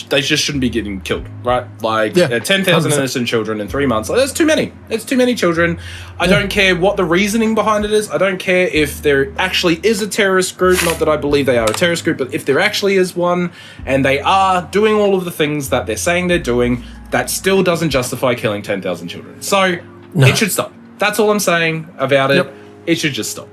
they just shouldn't be getting killed, right? Like 10,000 innocent children in 3 months. Like, that's too many. It's too many children. I don't care what the reasoning behind it is. I don't care if there actually is a terrorist group. Not that I believe they are a terrorist group, but if there actually is one, and they are doing all of the things that they're saying they're doing, that still doesn't justify killing 10,000 children. So it should stop. That's all I'm saying about it. Yep. It should just stop.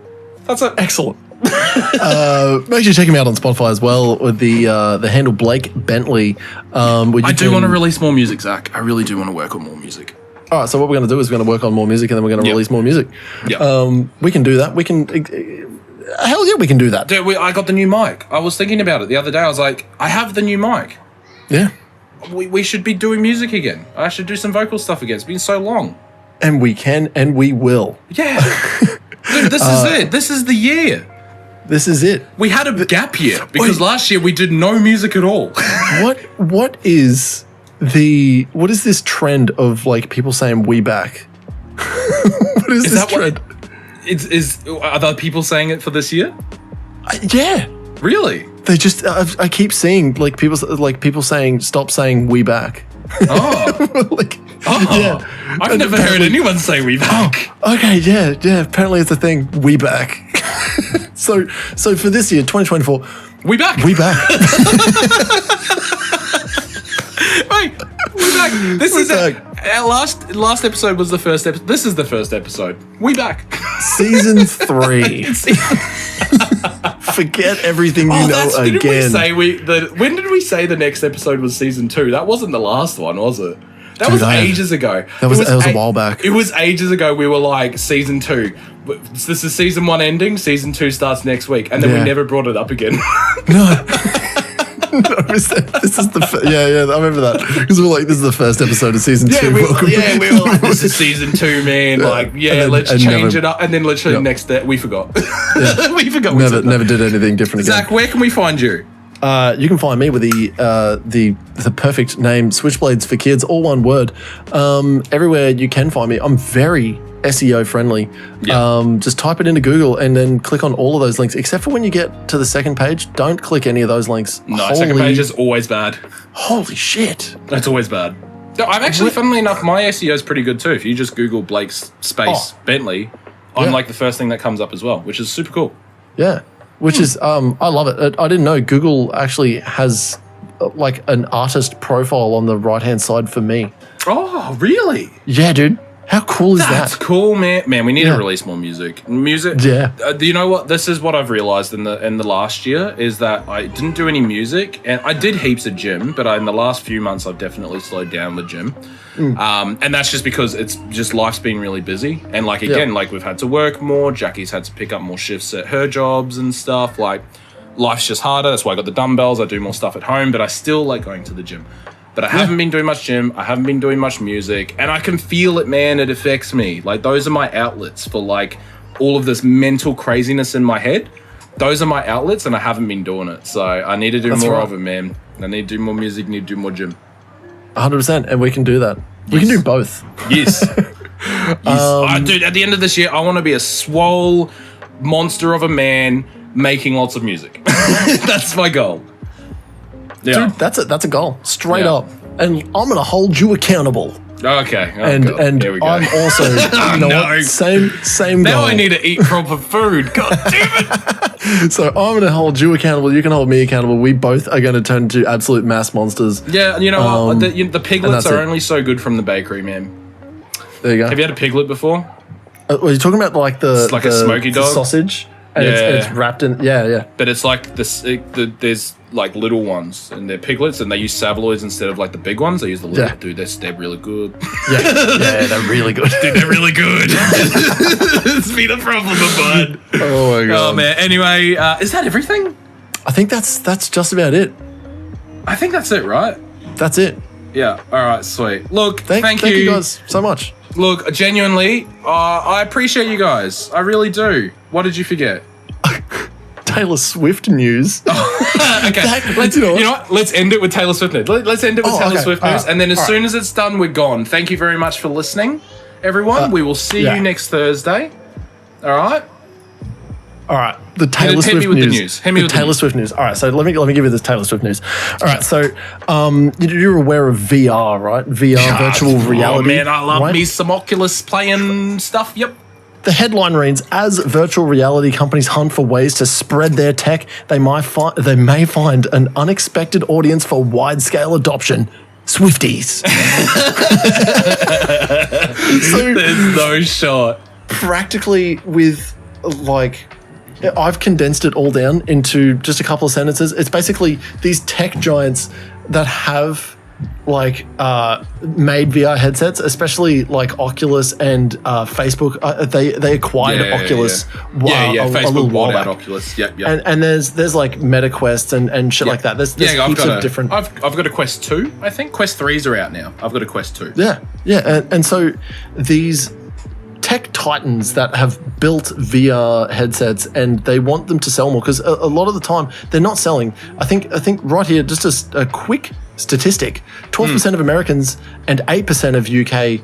That's it. Excellent. Make sure you check him out on Spotify as well with the handle Blake Bentley. I do want to release more music, Zach. I really do want to work on more music. All right, so what we're going to do is we're going to work on more music, and then we're going to release more music. Yeah. We can do that. We can. Hell yeah, we can do that. Dude, I got the new mic. I was thinking about it the other day. I was like, I have the new mic. Yeah. We should be doing music again. I should do some vocal stuff again. It's been so long. And we can, and we will. Yeah. Dude, this is it. This is the year. This is it. We had a gap year because last year we did no music at all. What is this trend of like people saying "we back"? What is this trend? Are other people saying it for this year? Yeah. Really? They just I keep seeing people saying stop saying "we back." Oh. Yeah. I've never heard anyone say "we back." Oh, okay, yeah. Apparently it's a thing. We back. So for this year, 2024, we back. We back. Wait, we back. This is our last episode was the first episode. This is the first episode. We back. Season 3. Forget everything you know again. When did we say the next episode was season 2? That wasn't the last one, was it? That was ages ago. That was a while back. It was ages ago. We were like, season 2. This is season 1 ending. Season 2 starts next week. And then we never brought it up again. No. This is the I remember that, because we were like, this is the first episode of season 2. We were like, this is season 2 man. Let's change it up. And then literally next day we forgot. We forgot. Never did anything different again. Zach, where can we find you? You can find me with the perfect name, Switchblades for Kids, all one word. Everywhere you can find me. I'm very SEO friendly. Just type it into Google and then click on all of those links, except for when you get to the second page. Don't click any of those links. No, second page is always bad. Holy shit. That's always bad. No, I'm actually, funnily enough, my SEO is pretty good too. If you just Google Blake's space Bentley, I'm like the first thing that comes up as well, which is super cool. Yeah. Which is, I love it. I didn't know Google actually has like an artist profile on the right-hand side for me. Oh, really? Yeah, dude. How cool is That's that? cool, man. Man, we need to release more music. Yeah. You know what? This is what I've realized in the last year is that I didn't do any music, and I did heaps of gym, but in the last few months I've definitely slowed down with gym. And that's just because it's just life's been really busy, and like again, like we've had to work more. Jackie's had to pick up more shifts at her jobs and stuff. Like life's just harder. That's why I got the dumbbells. I do more stuff at home, but I still like going to the gym. But I haven't been doing much gym. I haven't been doing much music, and I can feel it, man. It affects me. Like those are my outlets for like all of this mental craziness in my head. Those are my outlets, and I haven't been doing it. So I need to do more of it, man. I need to do more music. Need to do more gym. 100%, and we can do that. We can do both. Yes. Dude, at the end of this year, I want to be a swole monster of a man making lots of music. That's my goal. Yeah. Dude, that's a goal, straight up. And I'm gonna hold you accountable. Okay. Oh, and God. and Here we go. I'm also you know what? Same Now goal. I need to eat proper food. God damn it. So I'm gonna hold you accountable. You can hold me accountable. We both are gonna turn into absolute mass monsters. Yeah, you know what? The piglets are it. only so good from the bakery, man. There you go. Have you had a piglet before? Are you talking about like It's like a smoky the dog? sausage? And Yeah. it's wrapped in yeah. But it's like there's like little ones, and they're piglets, and they use Savaloids instead of like the big ones. They use the little. Yeah. Dude, they're really good. Yeah, they're really good. Dude, they're really good. It's been a problem, bud. Oh my god. Oh man. Anyway, is that everything? I think that's just about it. I think that's it, right? That's it. Yeah. All right. Sweet. Look, Thank you guys so much. Look, genuinely, I appreciate you guys. I really do. What did you forget? Taylor Swift news. Okay, you know what? Let's end it with Taylor Swift news. Let's end it with Taylor Swift news, and then as soon as it's done, we're gone. Thank you very much for listening, everyone. We will see you next Thursday. All right. All right, the Taylor Swift news. Hit me with the Taylor Swift news. All right, so let me give you this Taylor Swift news. All right, so you're aware of VR, right? VR, virtual reality. Oh man, I love right? me some Oculus playing stuff. Yep. The headline reads: as virtual reality companies hunt for ways to spread their tech, they may find an unexpected audience for wide-scale adoption. Swifties. So There's no shot. practically with like I've condensed it all down into just a couple of sentences. It's basically these tech giants that have like made VR headsets, especially like Oculus and Facebook. They acquired Oculus. Facebook a little while bought out back. Oculus. Yep. And there's like MetaQuest and shit like that. There's heaps of different. I've got a Quest 2. I think Quest 3s are out now. I've got a Quest 2. Yeah, and so these tech titans that have built VR headsets and they want them to sell more because a lot of the time they're not selling. I think right here, just a quick statistic: 12% of Americans and 8% of UK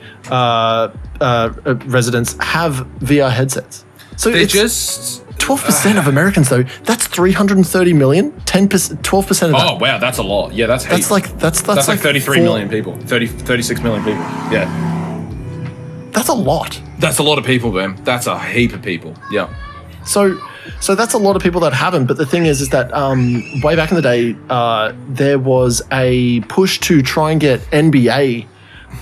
residents have VR headsets. So They're it's just 12% of Americans though. That's 330 million. 10%, 12% of that. Oh wow, that's a lot. Yeah, that's heaps. That's like 33 million people. 36 million people. Yeah. That's a lot. That's a lot of people, man. That's a heap of people. Yeah. So that's a lot of people that haven't. But the thing is that way back in the day, there was a push to try and get NBA.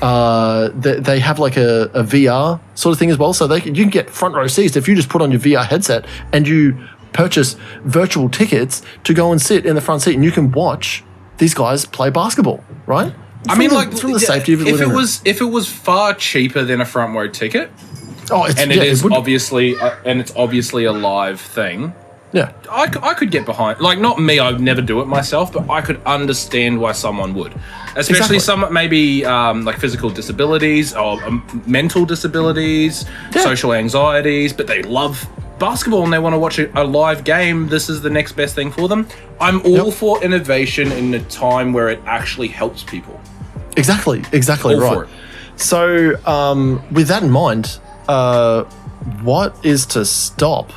They have like a VR sort of thing as well. So you can get front row seats if you just put on your VR headset and you purchase virtual tickets to go and sit in the front seat and you can watch these guys play basketball, right? I mean, from the safety of your living room. If it was far cheaper than a front row ticket, it's obviously a live thing. Yeah, I could get behind. Like, not me, I'd never do it myself, but I could understand why someone would. Especially some maybe like physical disabilities or mental disabilities, social anxieties, but they love basketball and they want to watch a live game. This is the next best thing for them. I'm all for innovation in a time where it actually helps people. Exactly All right. for it. So with that in mind, what is to stop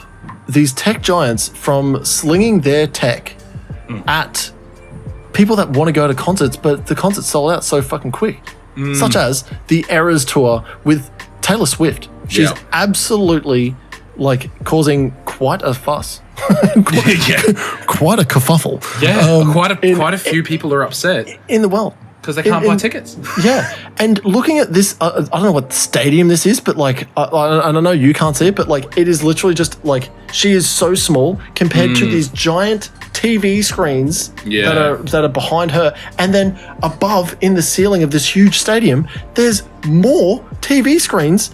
these tech giants from slinging their tech at people that want to go to concerts, but the concerts sold out so fucking quick? Such as the Eras tour with Taylor Swift. She's absolutely like causing quite a fuss. Quite a kerfuffle. Yeah, quite a few people are upset. In the world. Because they can't buy tickets. Yeah, and looking at this, I don't know what stadium this is, but like, I know you can't see it, but like, it is literally just like, she is so small compared to these giant TV screens that are behind her, and then above in the ceiling of this huge stadium, there's more TV screens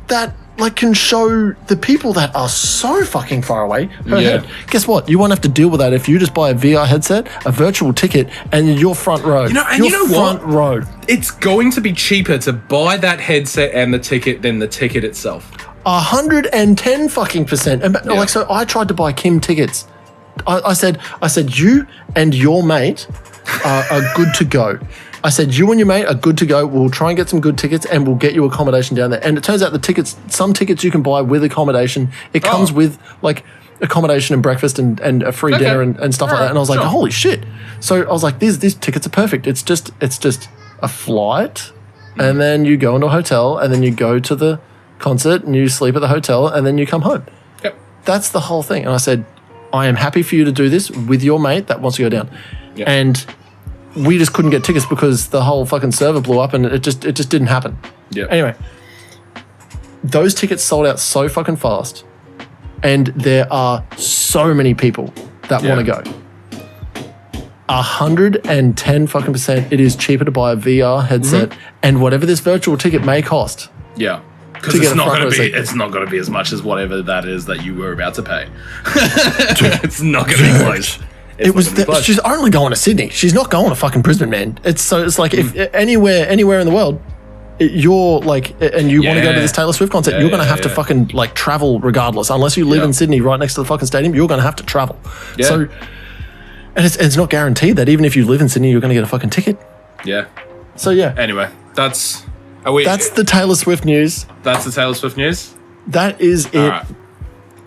that like can show the people that are so fucking far away her head. Guess what? You won't have to deal with that if you just buy a VR headset, a virtual ticket, and your front row. You know front row. It's going to be cheaper to buy that headset and the ticket than the ticket itself. 110 fucking %. And like, so I tried to buy Kim tickets. I said, you and your mate are good to go. I said, you and your mate are good to go. We'll try and get some good tickets and we'll get you accommodation down there. And it turns out some tickets you can buy with accommodation. It comes with like accommodation and breakfast and a free dinner and stuff like that. And I was like, holy shit. So I was like, these tickets are perfect. It's just a flight and then you go into a hotel and then you go to the concert and you sleep at the hotel and then you come home. Yep. That's the whole thing. And I said, I am happy for you to do this with your mate that wants to go down. Yep. And we just couldn't get tickets because the whole fucking server blew up and it just didn't happen. Yeah. Anyway, those tickets sold out so fucking fast, and there are so many people that want to go. 110 fucking %. It is cheaper to buy a VR headset and whatever this virtual ticket may cost. Yeah. Because it's not going to be as much as whatever that is that you were about to pay. It's not going to be close. She's only going to Sydney. She's not going to fucking Brisbane, man. It's like if anywhere in the world, you're like, and you want to go to this Taylor Swift concert, you're going to have to fucking like travel regardless. Unless you live in Sydney, right next to the fucking stadium, you're going to have to travel. Yeah. So, and it's not guaranteed that even if you live in Sydney, you're going to get a fucking ticket. Yeah. So yeah. Anyway, that's the Taylor Swift news. That's the Taylor Swift news. That is it. Right.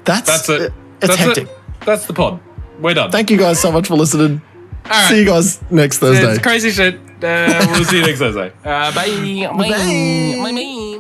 That's it. It's hectic. That's the pod. We're done. Thank you guys so much for listening. All right. See you guys next Thursday. It's crazy shit. We'll see you next Thursday. Bye. Bye.